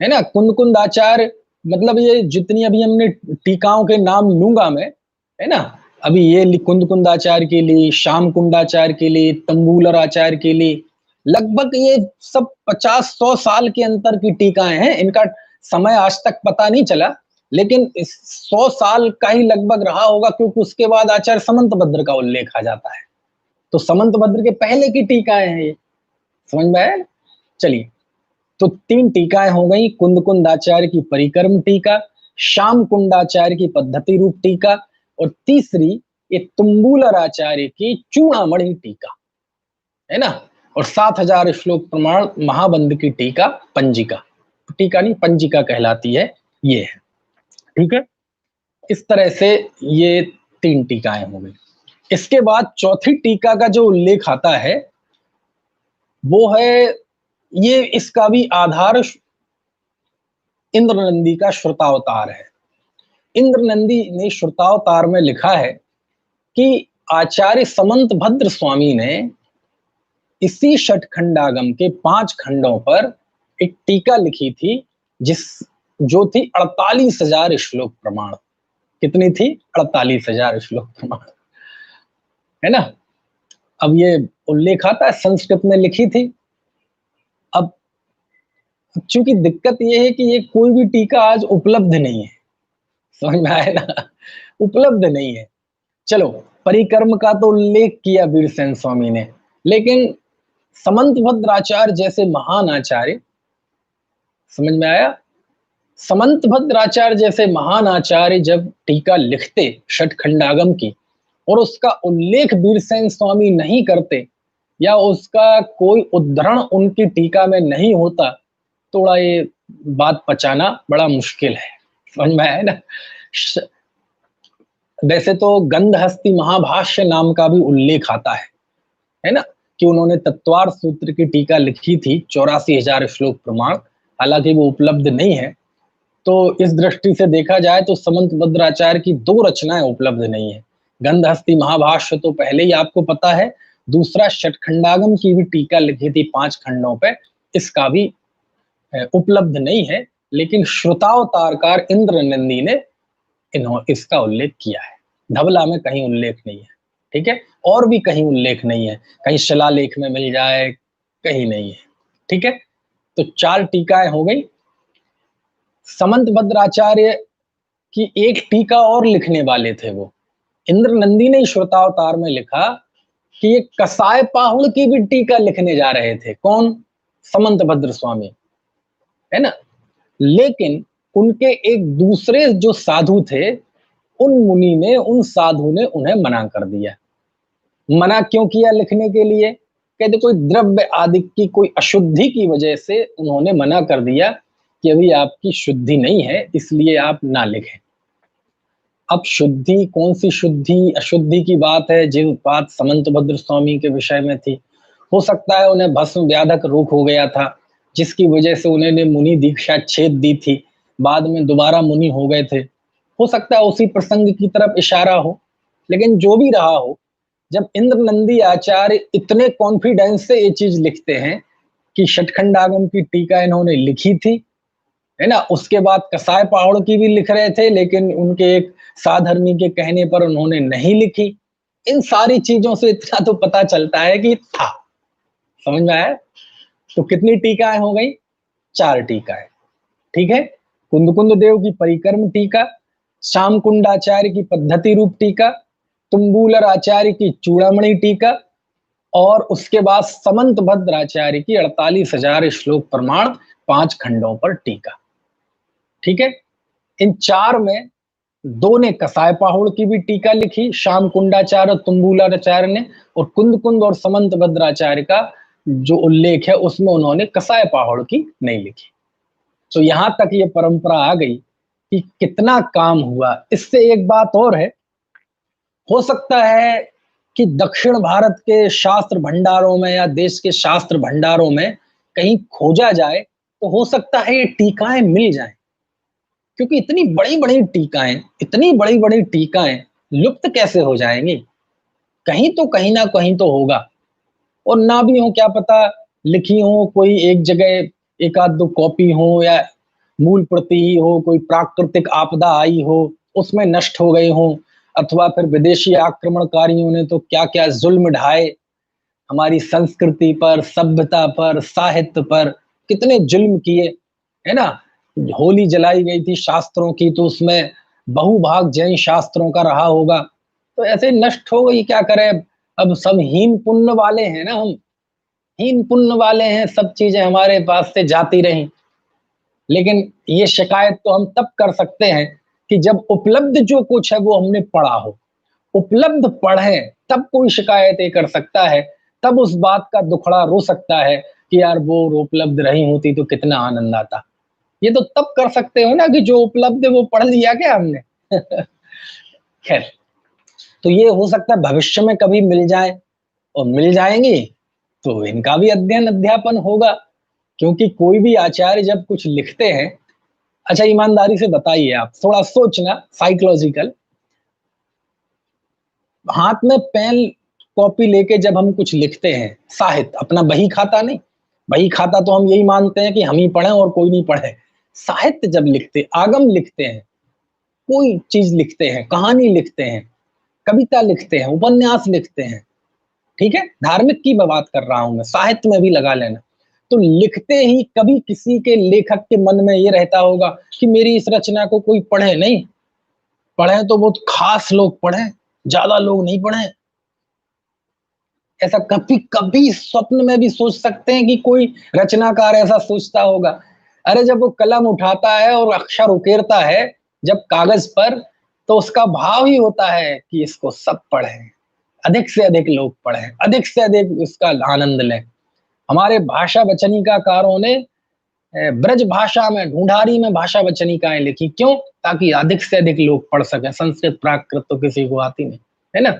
है ना। कुंद कुंदाचार्य, मतलब ये जितनी अभी हमने टीकाओं के नाम लूंगा मैं, है ना, अभी ये कुंद कुंदाचार्य के लिए, श्याम कुंडाचार्य के लिए, तंबूलर आचार्य के लिए, लगभग ये सब 50-100 साल के अंतर की टीकाएं हैं। इनका समय आज तक पता नहीं चला, लेकिन 100 साल का ही लगभग रहा होगा, क्योंकि उसके बाद आचार्य समंत भद्र का उल्लेख आ जाता है। तो समंत भद्र के पहले की टीकाएं हैं ये, समझ में आया। चलिए, तो 3 टीकाएं हो गई, कुंद कुंदाचार्य की परिक्रम टीका, श्याम कुंडाचार्य की पद्धति रूप टीका, और तीसरी ये तुम्बूलर आचार्य की चूड़ामणि टीका, है ना। और 7000 श्लोक प्रमाण महाबंध की टीका, पंजिका, टीका नहीं पंजिका कहलाती है, ये है। ठीक है, इस तरह से ये 3 टीकाएं हो गई। इसके बाद चौथी टीका का जो उल्लेख आता है वो है, ये इसका भी आधार इंद्रनंदी का श्रुतावतार है। इंद्रनंदी ने श्रुतावतार में लिखा है कि आचार्य समंत भद्र स्वामी ने इसी षटखंडागम के 5 खंडों पर एक टीका लिखी थी, जो थी 48,000 श्लोक प्रमाण। कितनी थी? 48,000 श्लोक प्रमाण, है ना। अब ये उल्लेख आता है संस्कृत में लिखी थी। अब चूंकि दिक्कत ये है कि ये कोई भी टीका आज उपलब्ध नहीं है, समझ में आया ना, उपलब्ध नहीं है। चलो, परिक्रम का तो उल्लेख किया वीरसेन स्वामी ने, लेकिन समंत भद्राचार्य जैसे महान आचार्य, समझ में आया, समंत भद्राचार्य जैसे महान आचार्य जब टीका लिखते षटखंडागम की, और उसका उल्लेख वीरसेन स्वामी नहीं करते, या उसका कोई उद्धरण उनकी टीका में नहीं होता, थोड़ा ये बात पचाना बड़ा मुश्किल है, समझ में आया ना। वैसे तो गंधहस्ती महाभाष्य नाम का भी उल्लेख आता है ना, कि उन्होंने तत्वार सूत्र की टीका लिखी थी 84,000 श्लोक प्रमाण, हालांकि वो उपलब्ध नहीं है। तो इस दृष्टि से देखा जाए तो समंत भद्राचार्य की 2 रचनाएं उपलब्ध नहीं है। गंधहस्ती महाभाष्य तो पहले ही आपको पता है, दूसरा षटखंडागम की भी टीका लिखी थी 5 खंडों पे, इसका भी उपलब्ध नहीं है। लेकिन श्रुतावतारकार इंद्रनंदी ने इसका उल्लेख किया है। धवला में कहीं उल्लेख नहीं है, ठीक है, और भी कहीं उल्लेख नहीं है, कहीं शिलालेख में मिल जाए, कहीं नहीं है, ठीक है। तो 4 टीकाएं हो गई। समंत भद्राचार्य की एक टीका और लिखने वाले थे वो, इंद्रनंदी ने श्रुतावतार में लिखा कि ये कसाय पाहुड़ की भी टीका लिखने जा रहे थे। कौन? समंत भद्र स्वामी, है ना। लेकिन उनके एक दूसरे जो साधु थे, उन साधु ने उन्हें मना कर दिया। मना क्यों किया लिखने के लिए? कहते कोई द्रव्य आदि की कोई अशुद्धि की वजह से उन्होंने मना कर दिया कि अभी आपकी शुद्धि नहीं है, इसलिए आप ना लिखें। अब शुद्धि, कौन सी शुद्धि अशुद्धि की बात है, जिन बात समंत भद्र स्वामी के विषय में थी। हो सकता है उन्हें भस्म व्याधक रोग हो गया था, जिसकी वजह से उन्होंने मुनि दीक्षा छेद दी थी, बाद में दोबारा मुनि हो गए थे। हो सकता है उसी प्रसंग की तरफ इशारा हो। लेकिन जो भी रहा हो, जब इंद्रनंदी आचार्य इतने कॉन्फिडेंस से ये चीज लिखते हैं कि षटखंडागम की टीका इन्होंने लिखी थी, है ना, उसके बाद कसाय पहाड़ की भी लिख रहे थे, लेकिन उनके एक साधर्मी के कहने पर उन्होंने नहीं लिखी। इन सारी चीजों से इतना तो पता चलता है कि था, समझ में आया। तो कितनी टीकाएं हो गई? 4 टीकाएं, ठीक है। कुंद देव की परिक्रम टीका, श्याम कुंडाचार्य की पद्धति रूप टीका, तुम्बूलर आचार्य की चूड़ामणि टीका, और उसके बाद समंत भद्राचार्य की 48,000 श्लोक प्रमाण 5 खंडों पर टीका, ठीक है। इन 4 में 2 ने कसाय पाहुड़ की भी टीका लिखी, श्याम कुंडाचार्य और तुम्बूलाचार्य ने, और कुंद और समंत भद्राचार्य का जो उल्लेख है उसमें उन्होंने कसाय पाहुड़ की नहीं लिखी। तो यहां तक ये परंपरा आ गई कि कितना काम हुआ। इससे एक बात और है, हो सकता है कि दक्षिण भारत के शास्त्र भंडारों में या देश के शास्त्र भंडारों में कहीं खोजा जाए तो हो सकता है ये टीकाएं मिल जाएं, क्योंकि इतनी बड़ी बड़ी टीकाएं लुप्त कैसे हो जाएंगी? कहीं तो कहीं ना कहीं तो होगा, और ना भी हो क्या पता लिखी हो कोई एक जगह, एक आध दो कॉपी हो, या मूल प्रति ही हो, कोई प्राकृतिक आपदा आई हो उसमें नष्ट हो गए हो, अथवा फिर विदेशी आक्रमणकारियों ने तो क्या क्या जुल्म ढाए हमारी संस्कृति पर, सभ्यता पर, साहित्य पर, कितने जुल्म किए, है ना। होली जलाई गई थी शास्त्रों की, तो उसमें बहुभाग जैन शास्त्रों का रहा होगा, तो ऐसे नष्ट हो गई, क्या करें। अब सब हीन पुण्य वाले हैं ना, हम हीन पुण्य वाले हैं, सब चीजें हमारे पास से जाती रहीं। लेकिन ये शिकायत तो हम तब कर सकते हैं कि जब उपलब्ध जो कुछ है वो हमने पढ़ा हो, उपलब्ध पढ़े तब कोई शिकायत ये कर सकता है, तब उस बात का दुखड़ा रो सकता है कि यार वो उपलब्ध रही होती तो कितना आनंद आता। ये तो तब कर सकते हो ना कि जो उपलब्ध है वो पढ़ लिया क्या हमने। खैर, तो ये हो सकता है भविष्य में कभी मिल जाए, और मिल जाएंगी तो इनका भी अध्ययन अध्यापन होगा, क्योंकि कोई भी आचार्य जब कुछ लिखते हैं। अच्छा, ईमानदारी से बताइए, आप थोड़ा सोचना साइकोलॉजिकल, हाथ में पेन कॉपी लेके जब हम कुछ लिखते हैं, साहित्य अपना बही खाता नहीं, बही खाता तो हम यही मानते हैं कि हम ही पढ़ें और कोई नहीं पढ़े। साहित्य जब लिखते, आगम लिखते हैं, कोई चीज लिखते हैं, कहानी लिखते हैं, कविता लिखते हैं, उपन्यास लिखते हैं, ठीक है, धार्मिक की मैं बात कर रहा हूं, मैं साहित्य में भी लगा लेना। तो लिखते ही कभी किसी के लेखक के मन में ये रहता होगा कि मेरी इस रचना को कोई पढ़े नहीं, पढ़े तो बहुत खास लोग पढ़े, ज्यादा लोग नहीं पढ़े। ऐसा कभी कभी स्वप्न में भी सोच सकते हैं कि कोई रचनाकार ऐसा सोचता होगा। अरे जब वो कलम उठाता है और अक्षर उकेरता है जब कागज पर, तो उसका भाव ही होता है कि इसको सब पढ़ें, अधिक से अधिक लोग पढ़ें, अधिक से अधिक इसका आनंद लें। हमारे भाषा वचनिकाकारों ने ब्रज भाषा में, ढूंढारी में भाषा वचनिकाएं लिखी, क्यों? ताकि अधिक से अधिक लोग पढ़ सकें। संस्कृत प्राकृत तो किसी को आती नहीं, है ना।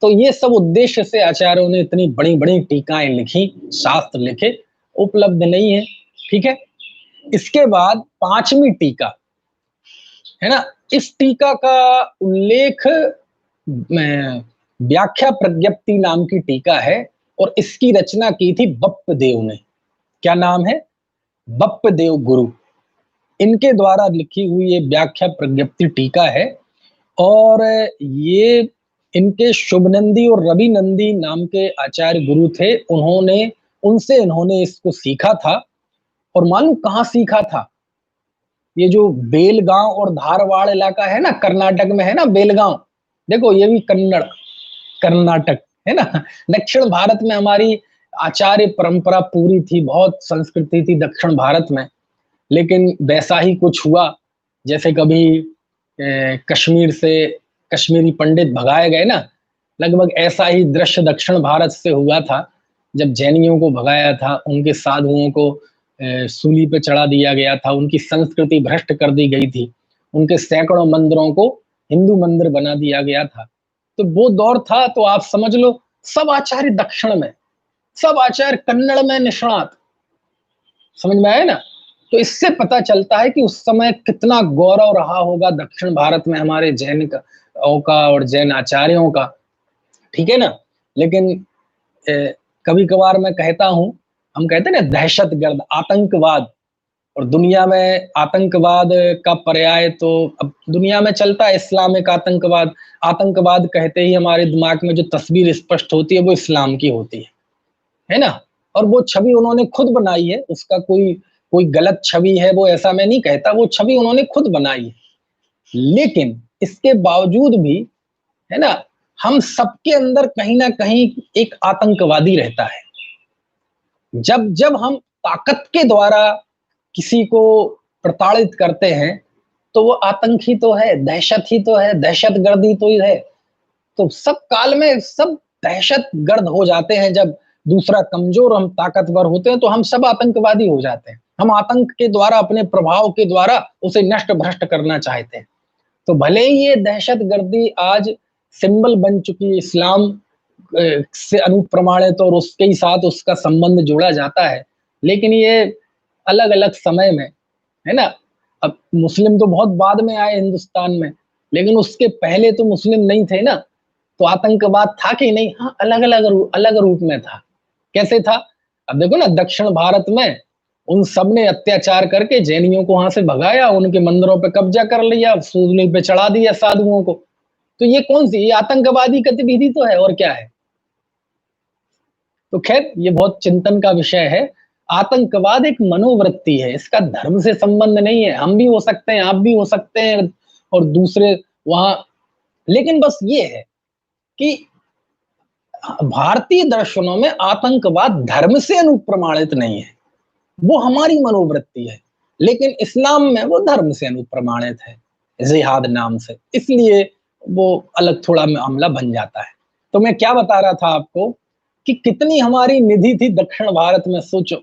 तो ये सब उद्देश्य से आचार्यों ने इतनी बड़ी बड़ी टीकाएं लिखी, शास्त्र लिखे, उपलब्ध नहीं है, ठीक है। इसके बाद पांचवी टीका है ना, इस टीका का उल्लेख व्याख्या प्रज्ञप्ति नाम की टीका है, और इसकी रचना की थी बप्प देव ने। क्या नाम है? बप्प देव गुरु, इनके द्वारा लिखी हुई ये व्याख्या प्रज्ञप्ति टीका है। और ये इनके शुभनंदी और रवि नंदी नाम के आचार्य गुरु थे, इन्होंने इसको सीखा था। और मालूम कहाँ सीखा था? ये जो बेलगांव और धारवाड़ इलाका है ना, कर्नाटक में है ना बेलगांव, देखो ये भी कर्नाटक है ना। दक्षिण भारत में हमारी आचार्य परंपरा पूरी थी, बहुत संस्कृति थी दक्षिण भारत में। लेकिन वैसा ही कुछ हुआ जैसे कभी कश्मीर से कश्मीरी पंडित भगाए गए ना, लगभग ऐसा ही दृश्य दक्षिण भारत से हुआ था। जब जैनियों को भगाया था, उनके साधुओं को सूली पे चढ़ा दिया गया था, उनकी संस्कृति भ्रष्ट कर दी गई थी, उनके सैकड़ों मंदिरों को हिंदू मंदिर बना दिया गया था। तो वो दौर था, तो आप समझ लो सब आचार्य दक्षिण में, सब आचार्य कन्नड़ में निष्णात, समझ में आया ना। तो इससे पता चलता है कि उस समय कितना गौरव रहा होगा दक्षिण भारत में हमारे जैन का और जैन आचार्यों का, ठीक है ना। लेकिन कभी कभार मैं कहता हूं, हम कहते हैं ना दहशतगर्द, आतंकवाद, और दुनिया में आतंकवाद का पर्याय तो अब दुनिया में चलता है इस्लामिक आतंकवाद। आतंकवाद कहते ही हमारे दिमाग में जो तस्वीर स्पष्ट होती है वो इस्लाम की होती है ना। और वो छवि उन्होंने खुद बनाई है, उसका कोई कोई गलत छवि है वो, ऐसा मैं नहीं कहता, वो छवि उन्होंने खुद बनाई है। लेकिन इसके बावजूद भी, है ना, हम सबके अंदर कहीं ना कहीं एक आतंकवादी रहता है। जब जब हम ताकत के द्वारा किसी को प्रताड़ित करते हैं तो वो आतंक ही तो है, दहशत ही तो है, दहशतगर्दी तो ही है। तो सब काल में सब दहशतगर्द हो जाते हैं। जब दूसरा कमजोर, हम ताकतवर होते हैं तो हम सब आतंकवादी हो जाते हैं। हम आतंक के द्वारा, अपने प्रभाव के द्वारा उसे नष्ट भ्रष्ट करना चाहते हैं। तो भले ही ये दहशतगर्दी आज सिंबल बन चुकी है, इस्लाम से अनुप्रमाणित और उसके ही साथ उसका संबंध जोड़ा जाता है। लेकिन ये अलग अलग समय में, है ना, अब मुस्लिम तो बहुत बाद में आए हिंदुस्तान में, लेकिन उसके पहले तो मुस्लिम नहीं थे ना, तो आतंकवाद था कि नहीं? हाँ, अलग रूप में था। कैसे था? अब देखो ना, दक्षिण भारत में उन सब ने अत्याचार करके जैनियों को वहां से भगाया, उनके मंदिरों पे कब्जा कर लिया, सूली पे चढ़ा दिया साधुओं को। तो ये कौन सी, ये आतंकवादी गतिविधि तो है, और क्या है? तो खैर, ये बहुत चिंतन का विषय है। आतंकवाद एक मनोवृत्ति है, इसका धर्म से संबंध नहीं है। हम भी हो सकते हैं, आप भी हो सकते हैं, और दूसरे वहां। लेकिन बस ये है कि भारतीय दर्शनों में आतंकवाद धर्म से अनुप्रमाणित नहीं है, वो हमारी मनोवृत्ति है। लेकिन इस्लाम में वो धर्म से अनुप्रमाणित है, जिहाद नाम से, इसलिए वो अलग थोड़ा मामला बन जाता है। तो मैं क्या बता रहा था आपको कि कितनी हमारी निधि थी दक्षिण भारत में। सोचो,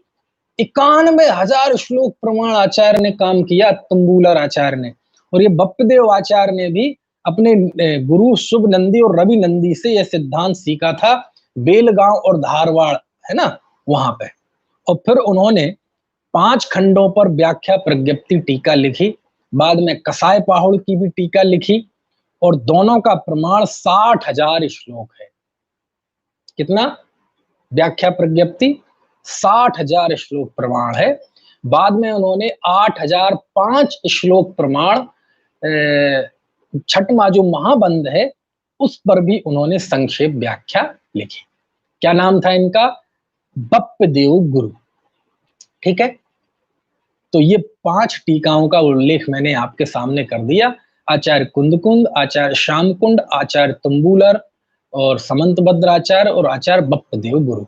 91,000 श्लोक प्रमाण आचार्य ने काम किया, तुम्बूलर आचार्य ने। और ये बप्पदेव आचार्य ने भी अपने गुरु शुभ नंदी और रवि नंदी से यह सिद्धांत सीखा था, बेलगांव और धारवाड़, है ना, वहां पे। और फिर उन्होंने 5 खंडों पर व्याख्या प्रज्ञप्ति टीका लिखी, बाद में कसाय पाहुड़ की भी टीका लिखी, और दोनों का प्रमाण 60,000 श्लोक है। कितना? व्याख्या प्रज्ञप्ति 60,000 श्लोक प्रमाण है। बाद में उन्होंने 8,005 श्लोक प्रमाण छठवां जो महाबंध है उस पर भी उन्होंने संक्षेप व्याख्या लिखी। क्या नाम था इनका? बप्पदेव गुरु। ठीक है, तो ये 5 टीकाओं का उल्लेख मैंने आपके सामने कर दिया। आचार्य कुंदकुंद, आचार्य श्यामकुंड, आचार्य तुम्बूलर और समंतभद्र आचार्य और आचार्य बप्पदेव गुरु।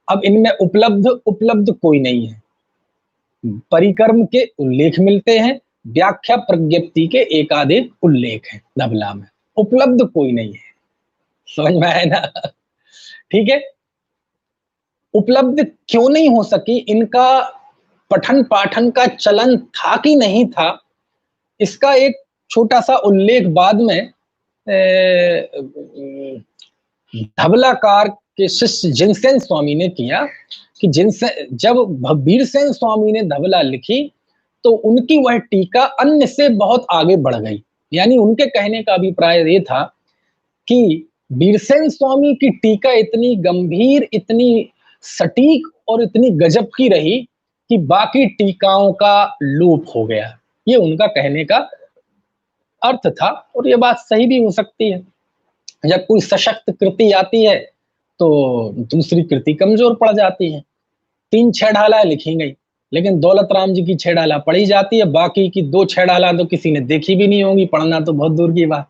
अब इनमें उपलब्ध कोई नहीं है। परिक्रम के उल्लेख मिलते हैं, व्याख्या प्रज्ञप्ति के एकाधिक उल्लेख हैं धबला में, उपलब्ध कोई नहीं है। समझ में आया ना? ठीक है, उपलब्ध क्यों नहीं हो सकी? इनका पठन पाठन का चलन था कि नहीं था, इसका एक छोटा सा उल्लेख बाद में धबलाकार के शिष्य जिनसेन स्वामी ने किया कि जब वीरसेन स्वामी ने धबला लिखी तो उनकी वह टीका अन्य से बहुत आगे बढ़ गई। यानी उनके कहने का अभिप्राय ये था कि वीरसेन स्वामी की टीका इतनी गंभीर, इतनी सटीक और इतनी गजब की रही कि बाकी टीकाओं का लोप हो गया। ये उनका कहने का अर्थ था, और ये बात सही भी हो सकती है। जब कोई सशक्त कृति आती है तो दूसरी कृति कमजोर पड़ जाती है। 3 छेड़ाला लिखी गई, लेकिन दौलत राम जी की छेड़ाला पढ़ी जाती है, बाकी की 2 छेड़ाला तो किसी ने देखी भी नहीं होगी, पढ़ना तो बहुत दूर की बात।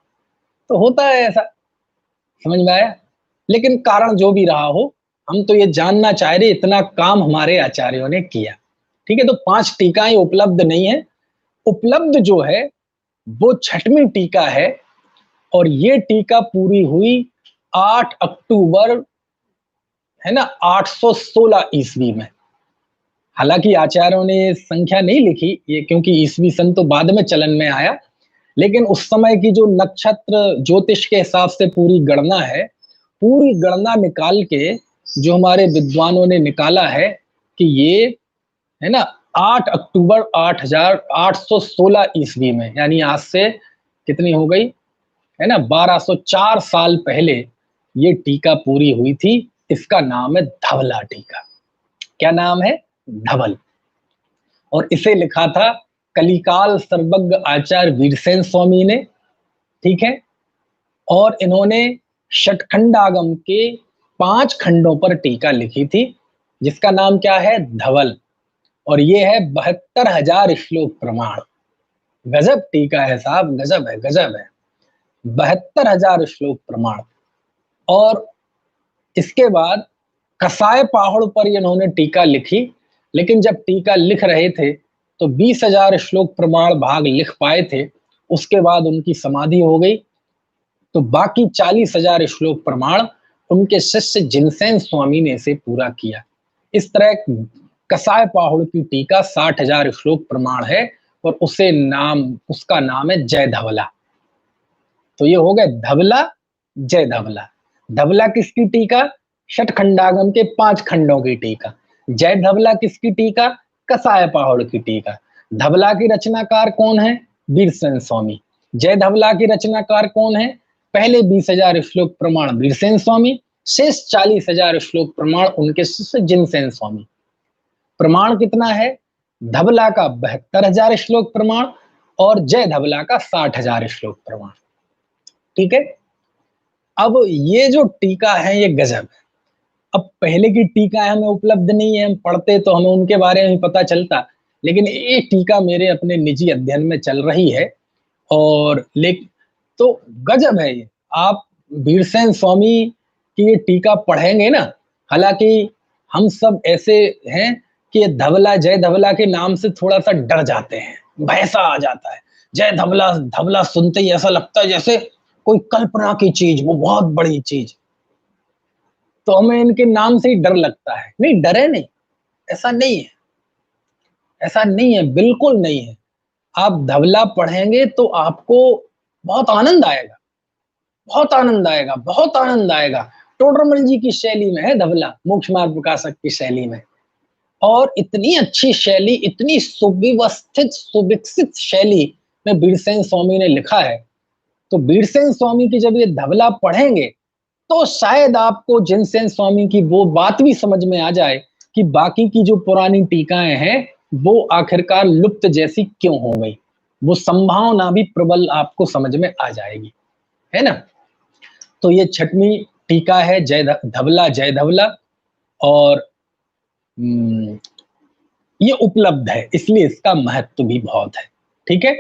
तो होता है ऐसा, समझ में आया? लेकिन कारण जो भी रहा हो, हम तो ये जानना चाह रहे इतना काम हमारे आचार्यों ने किया। ठीक है, तो 5 टीकाएं उपलब्ध नहीं है। उपलब्ध जो है वो 6वीं टीका है, और ये टीका पूरी हुई 8 अक्टूबर, है ना, 816 ईस्वी में। हालांकि आचार्यों ने संख्या नहीं लिखी ये, क्योंकि ईस्वी सन तो बाद में चलन में आया, लेकिन उस समय की जो नक्षत्र ज्योतिष के हिसाब से पूरी गणना है, पूरी गणना निकाल के जो हमारे विद्वानों ने निकाला है कि ये, है ना, 8 अक्टूबर 816 ईस्वी में, यानी आज से कितनी हो गई, है ना, 1204 साल पहले ये टीका पूरी हुई थी। इसका नाम है धवला टीका। क्या नाम है? धवल। और इसे लिखा था कलिकाल सर्वज्ञ आचार्य वीरसेन स्वामी ने। ठीक है, और इन्होंने षटखंडागम के 5 खंडों पर टीका लिखी थी, जिसका नाम क्या है? धवल। और ये है 72,000 श्लोक प्रमाण। गजब टीका है साहब, गजब है, गजब है। 72,000 श्लोक प्रमाण। और इसके बाद कसाय पाहुड़ पर इन्होंने टीका लिखी, लेकिन जब टीका लिख रहे थे तो 20,000 श्लोक प्रमाण भाग लिख पाए थे, उसके बाद उनकी समाधि हो गई। तो बाकी 40,000 श्लोक प्रमाण उनके शिष्य जिनसेन स्वामी ने इसे पूरा किया। इस तरह कसाय पाहुड़ की टीका 60,000 श्लोक प्रमाण है, और उसका नाम है जय धवला। तो ये हो गए धवला जय धवला। धवला किसकी टीका? षटखंडागम के 5 खंडों की टीका। जय धवला किसकी टीका? कसाय पाहुड़ की टीका। धवला की रचनाकार कौन है? वीरसेन स्वामी। जय धवला की रचनाकार कौन है? पहले 20,000 श्लोक प्रमाण वीरसेन स्वामी, शेष 40,000 श्लोक प्रमाण उनके शिष्य जिनसेन स्वामी। प्रमाण कितना है? धवला का 72,000 श्लोक प्रमाण और जय धवला का 60,000 श्लोक प्रमाण। ठीक है। अब ये जो टीका है ये गजब है। अब पहले की टीका हमें उपलब्ध नहीं है, हम पढ़ते तो हमें उनके बारे में पता चलता, लेकिन ये टीका मेरे अपने निजी अध्ययन में चल रही है और तो गजब है ये। आप वीरसेन स्वामी की ये टीका पढ़ेंगे ना, हालांकि हम सब ऐसे हैं कि धवला जय धवला के नाम से थोड़ा सा डर जाते हैं, भय सा आ जाता है। जय धवला, धवला सुनते ही ऐसा लगता है जैसे कोई कल्पना की चीज, वो बहुत बड़ी चीज, तो हमें इनके नाम से ही डर लगता है। नहीं, डरे नहीं, ऐसा नहीं है, ऐसा नहीं है, बिल्कुल नहीं है। आप धवला पढ़ेंगे तो आपको बहुत आनंद आएगा, बहुत आनंद आएगा, बहुत आनंद आएगा। टोडरमल जी की शैली में है धवला, मोक्ष मार्ग प्रकाशक की शैली में, और इतनी अच्छी शैली, इतनी सुव्यवस्थित सुविकसित शैली में वीरसेन स्वामी ने लिखा है। तो वीरसेन स्वामी की जब ये धवला पढ़ेंगे तो शायद आपको जिनसेन स्वामी की वो बात भी समझ में आ जाए कि बाकी की जो पुरानी टीकाएं हैं वो आखिरकार लुप्त जैसी क्यों हो गई। वो संभावना भी प्रबल आपको समझ में आ जाएगी, है ना। तो ये 6वीं टीका है जय धवला, और ये उपलब्ध है, इसलिए इसका महत्व भी बहुत है। ठीक है।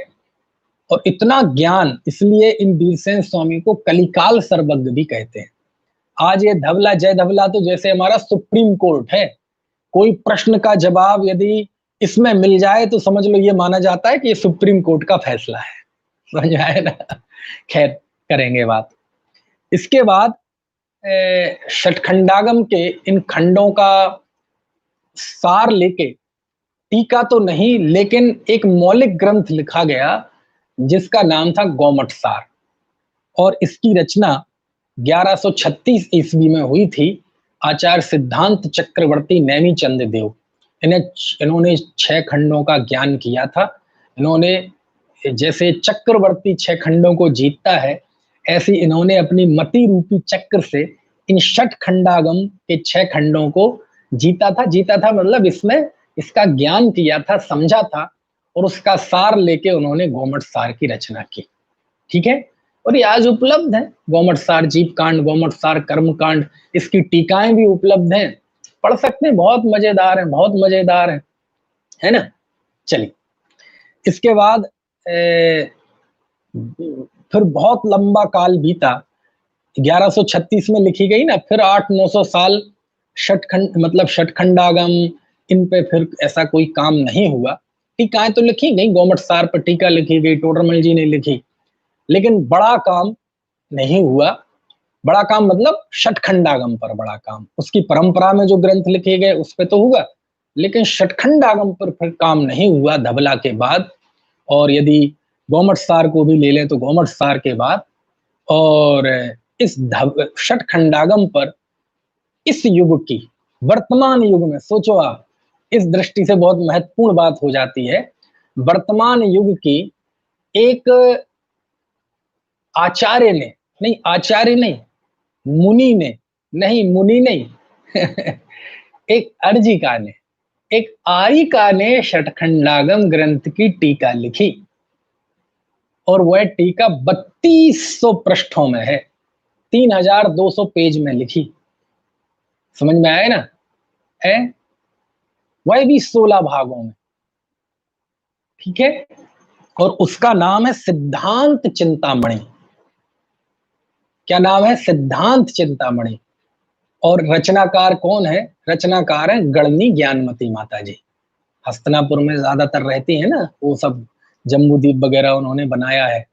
और इतना ज्ञान, इसलिए इन वीरसेन स्वामी को कलिकाल सर्वज्ञ भी कहते हैं। आज ये धवला जय धवला तो जैसे हमारा सुप्रीम कोर्ट है, कोई प्रश्न का जवाब यदि इसमें मिल जाए तो समझ लो ये माना जाता है कि ये सुप्रीम कोर्ट का फैसला है। समझ आए ना। खैर, करेंगे बात। इसके बाद षटखंडागम के इन खंडों का सार लेके, टीका तो नहीं लेकिन एक मौलिक ग्रंथ लिखा गया जिसका नाम था गोमट सार, और इसकी रचना 1136 ईस्वी में हुई थी। आचार्य सिद्धांत चक्रवर्ती नैमी चंद देव, इन्होंने 6 खंडों का ज्ञान किया था। इन्होंने, जैसे चक्रवर्ती 6 खंडों को जीतता है, ऐसी इन्होंने अपनी मति रूपी चक्र से इन षटखंडागम के 6 खंडों को जीता था मतलब इसमें इसका ज्ञान किया था, समझा था, और उसका सार लेके उन्होंने गोमट सार की रचना की। ठीक है। और ये आज उपलब्ध है, गोमट सार जीव कांड, गोमट सार कर्म कांड, इसकी टीकाएं भी उपलब्ध हैं, पढ़ सकते हैं, बहुत मजेदार है, बहुत मजेदार है ना। चलिए, इसके बाद फिर बहुत लंबा काल बीता, 1136 में लिखी गई ना, फिर 800-900 साल षटखंडागम, इन पे फिर ऐसा कोई काम नहीं हुआ। टीकाएं तो लिखी गई, गोमट सार पर टीका लिखी गई, टोडरमल जी ने लिखी, लेकिन बड़ा काम नहीं हुआ। बड़ा काम मतलब षटखंडागम पर बड़ा काम, उसकी परंपरा में जो ग्रंथ लिखे गए उस पे तो हुआ, लेकिन षटखंडागम पर फिर काम नहीं हुआ धवला के बाद। और यदि गोमट सार को भी ले लें तो गोमट सार के बाद, और इस षटखंडागम पर इस युग की, वर्तमान युग में सोचो आप, इस दृष्टि से बहुत महत्वपूर्ण बात हो जाती है, वर्तमान युग की एक आचार्य ने, मुनि नहीं एक अर्जिका ने, एक आरिका ने षटखंडागम ग्रंथ की टीका लिखी, और वह टीका 3200 पृष्ठों में है, 3200 पेज में लिखी। समझ में आए ना, है वह भी 16 भागों में। ठीक है। और उसका नाम है सिद्धांत चिंतामणि। क्या नाम है? सिद्धांत चिंतामणि। और रचनाकार कौन है? रचनाकार है गणनी ज्ञानमती माता जी, हस्तिनापुर में ज्यादातर रहती है ना, वो सब जम्बूद्वीप वगैरह उन्होंने बनाया है,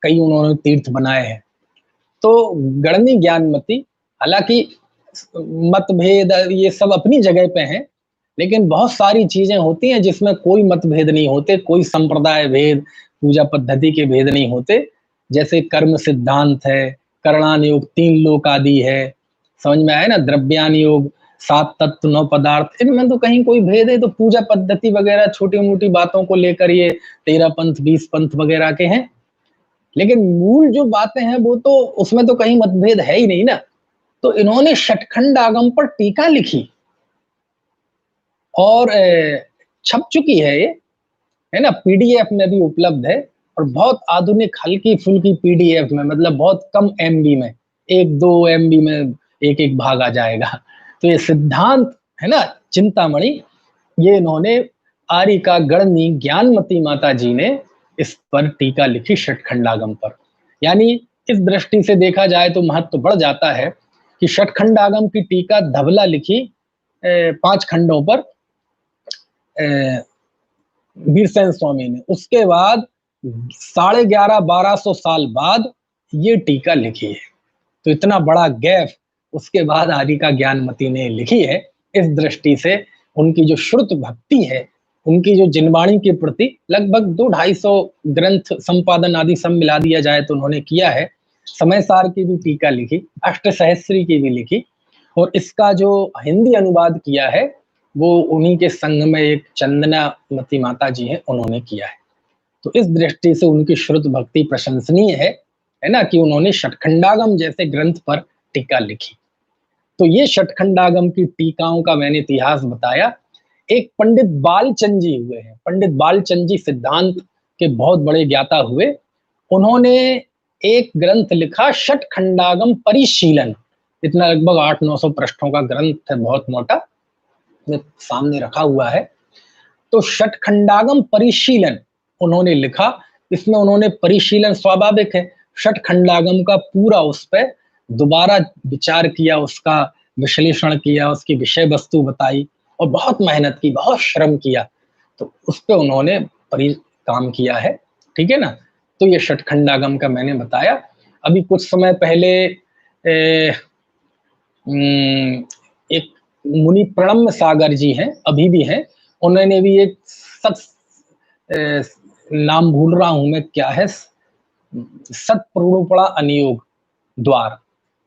कई उन्होंने तीर्थ बनाए हैं। तो गणनी ज्ञानमती, हालांकि मतभेद ये सब अपनी जगह पे हैं, लेकिन बहुत सारी चीजें होती हैं जिसमें कोई मतभेद नहीं होते, कोई संप्रदाय भेद, पूजा पद्धति के भेद नहीं होते। जैसे कर्म सिद्धांत है, करणान योग, 3 लोक आदि है, समझ में आया ना, द्रव्यान योग, 7 तत्व 9 पदार्थ, इनमें तो कहीं कोई भेद है? तो पूजा पद्धति वगैरह छोटी मोटी बातों को लेकर ये 13 पंथ 20 पंथ वगैरह के हैं, लेकिन मूल जो बातें हैं वो तो उसमें तो कहीं मतभेद है ही नहीं ना। तो इन्होंने षटखंड आगम पर टीका लिखी और छप चुकी है ये, है ना, पीडीएफ में भी उपलब्ध है, और बहुत आधुनिक हल्की फुल्की पीडीएफ में, मतलब बहुत कम एमबी में, 1-2 एमबी में एक एक भाग आ जाएगा। तो ये सिद्धांत है ना चिंतामणि, ये इन्होंने आर्यिका गणनी ज्ञानमती माता जी ने इस पर टीका लिखी षटखंडागम पर। यानी इस दृष्टि से देखा जाए तो महत्व बढ़ जाता है कि षटखंडागम की टीका धवला लिखी 5 खंडों पर वीरसेन स्वामी ने, उसके बाद 1150-1200 साल बाद ये टीका लिखी है। तो इतना बड़ा गैप उसके बाद आर्यिका ज्ञानमती ने लिखी है। इस दृष्टि से उनकी जो श्रुत भक्ति है, उनकी जो जिनवाणी के प्रति लगभग 200-250 ग्रंथ संपादन आदि सब मिला दिया जाए तो उन्होंने किया है। समय सार की भी टीका लिखी, अष्टसहस्री की भी लिखी, और इसका जो हिंदी अनुवाद किया है वो उन्हीं के संग में एक चंदनामती माता जी हैं, उन्होंने किया है। तो इस दृष्टि से उनकी श्रुत भक्ति प्रशंसनीय है ना, कि उन्होंने षटखंडागम जैसे ग्रंथ पर टीका लिखी। तो ये षटखंडागम की टीकाओं का मैंने इतिहास बताया। एक पंडित बालचंद जी हुए हैं, पंडित बालचंद जी सिद्धांत के बहुत बड़े ज्ञाता हुए। उन्होंने एक ग्रंथ लिखा षटखंडागम परिशीलन, इतना लगभग 800-900 पृष्ठों का ग्रंथ है, बहुत मोटा, सामने रखा हुआ है। तो षटखंडागम परिशीलन उन्होंने लिखा। इसमें उन्होंने परिशीलन, स्वाभाविक है, षटखंडागम का पूरा उस पर दोबारा विचार किया, उसका विश्लेषण किया, उसकी विषय वस्तु बताई, और बहुत मेहनत की, बहुत श्रम किया, तो उस पर उन्होंने काम किया है। ठीक है ना। तो ये षटखंडागम का मैंने बताया। अभी कुछ समय पहले एक मुनि प्रणम्य सागर जी हैं, अभी भी हैं, उन्होंने भी एक नाम भूल रहा हूं मैं, क्या है, सत्प्रणुपड़ा अनियोग द्वार,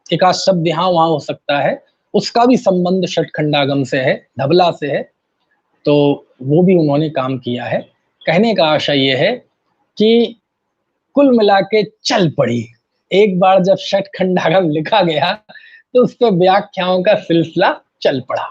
एक आध शब्द यहाँ वहां हो सकता है, उसका भी संबंध षटखंडागम से है, धबला से है। तो वो भी उन्होंने काम किया है। कहने का आशय ये है कि कुल मिला के चल पड़ी, एक बार जब षटखंडागम लिखा गया तो उस पर व्याख्याओं का सिलसिला चल पड़ा,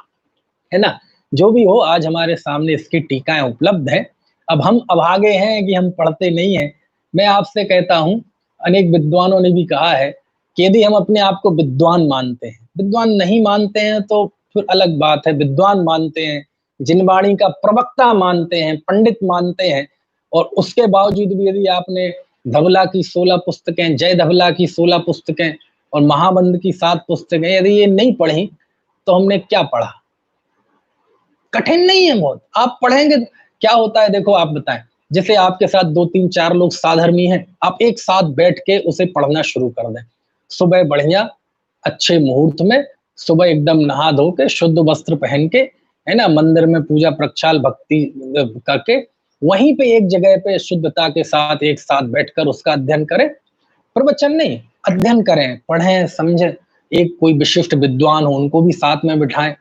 है ना। जो भी हो, आज हमारे सामने इसकी टीकाएं उपलब्ध हैं। अब हम अभागे हैं कि हम पढ़ते नहीं हैं। मैं आपसे कहता हूं, अनेक विद्वानों ने भी कहा है कि यदि हम अपने आप को विद्वान मानते हैं, विद्वान नहीं मानते हैं तो फिर अलग बात है, विद्वान मानते हैं, जिनवाणी का प्रवक्ता मानते हैं, पंडित मानते हैं, और उसके बावजूद भी यदि आपने धवला की 16 पुस्तकें, जय धवला की 16 पुस्तकें और महाबंध की 7 पुस्तकें यदि ये नहीं पढ़ी, तो हमने क्या पढ़ा? कठिन नहीं है बहुत, आप पढ़ेंगे क्या होता है, देखो आप बताएं, जैसे आपके साथ 2-3-4 लोग साधर्मी हैं, आप एक साथ बैठ के उसे पढ़ना शुरू कर दें। सुबह बढ़िया अच्छे मुहूर्त में, सुबह एकदम नहा धो के, शुद्ध वस्त्र पहन के, है ना, मंदिर में पूजा प्रक्षाल भक्ति करके, वहीं पे एक जगह पे शुद्धता के साथ एक साथ बैठकर उसका अध्ययन करें। प्रवचन नहीं, अध्ययन करें, पढ़ें, समझें। एक कोई विशिष्ट विद्वान हो, उनको भी साथ में बिठाएं,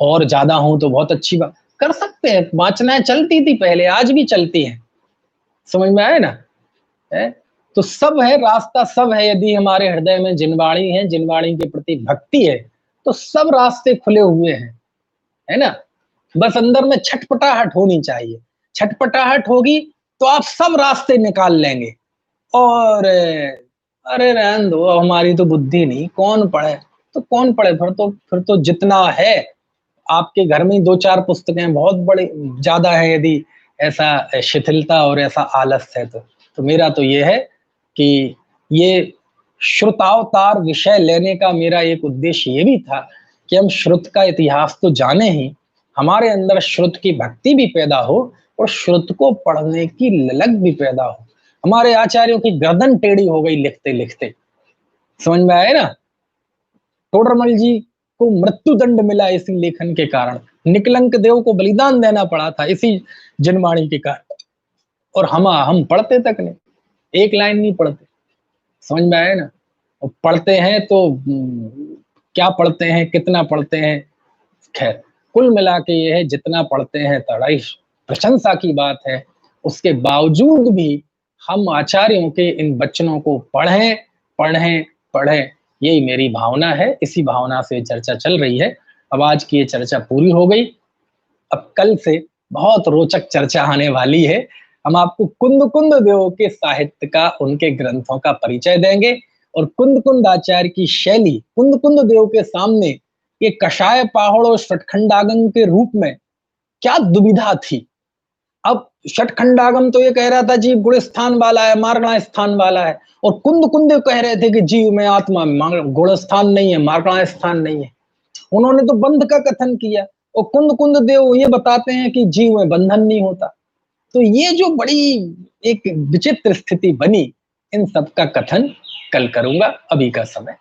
और ज्यादा हो तो बहुत अच्छी बात, कर सकते हैं। वाचनाएं चलती थी पहले, आज भी चलती हैं, समझ में आए ना, है? तो सब है, रास्ता सब है। यदि हमारे हृदय में जिनवाणी है, जिनवाणी के प्रति भक्ति है, तो सब रास्ते खुले हुए हैं, है ना। बस अंदर में छटपटाहट होनी चाहिए, छटपटाहट होगी तो आप सब रास्ते निकाल लेंगे। और अरे रहने दो, हमारी तो बुद्धि नहीं, कौन पढ़े, तो कौन पढ़े, फिर तो जितना है आपके घर में 2-4 पुस्तकें बहुत बड़े ज्यादा है, यदि ऐसा शिथिलता और ऐसा आलस है तो मेरा तो ये है कि ये श्रुतावतार विषय लेने का मेरा एक उद्देश्य ये भी था कि हम श्रुत का इतिहास तो जाने ही, हमारे अंदर श्रुत की भक्ति भी पैदा हो और श्रुत को पढ़ने की ललक भी पैदा हो। हमारे आचार्यों की गर्दन टेढ़ी हो गई लिखते लिखते, समझ में आए ना। टोडरमल जी को मृत्यु दंड मिला इसी लेखन के कारण, निकलंक देव को बलिदान देना पड़ा था इसी जिनवाणी के कारण, और हम पढ़ते तक नहीं, एक लाइन नहीं पढ़ते, समझ में आया ना। और पढ़ते हैं तो क्या पढ़ते हैं, कितना पढ़ते हैं, खैर कुल मिला के ये है जितना पढ़ते हैं बड़ी प्रशंसा की बात है। उसके बावजूद भी हम आचार्यों के इन वचनों को पढ़ें पढ़ें पढ़ें, यही मेरी भावना है। इसी भावना से चर्चा चल रही है। अब आज की ये चर्चा पूरी हो गई। अब कल से बहुत रोचक चर्चा आने वाली है। हम आपको कुंद कुंद देव के साहित्य का, उनके ग्रंथों का परिचय देंगे और कुंद कुंद आचार्य की शैली, कुंद कुंद देव के सामने ये कषाय पाहुड़ और षटखंडागम के रूप में क्या दुविधा थी। अब षटखंडागम तो ये कह रहा था जीव गुण स्थान वाला है, मार्गणा स्थान वाला है, और कुंद कुंद कह रहे थे कि जीव में आत्मा गुण स्थान नहीं है, मार्गणा स्थान नहीं है। उन्होंने तो बंध का कथन किया और कुंद कुंद देव ये बताते हैं कि जीव में बंधन नहीं होता। तो ये जो बड़ी एक विचित्र स्थिति बनी, इन सब का कथन कल करूंगा। अभी का समय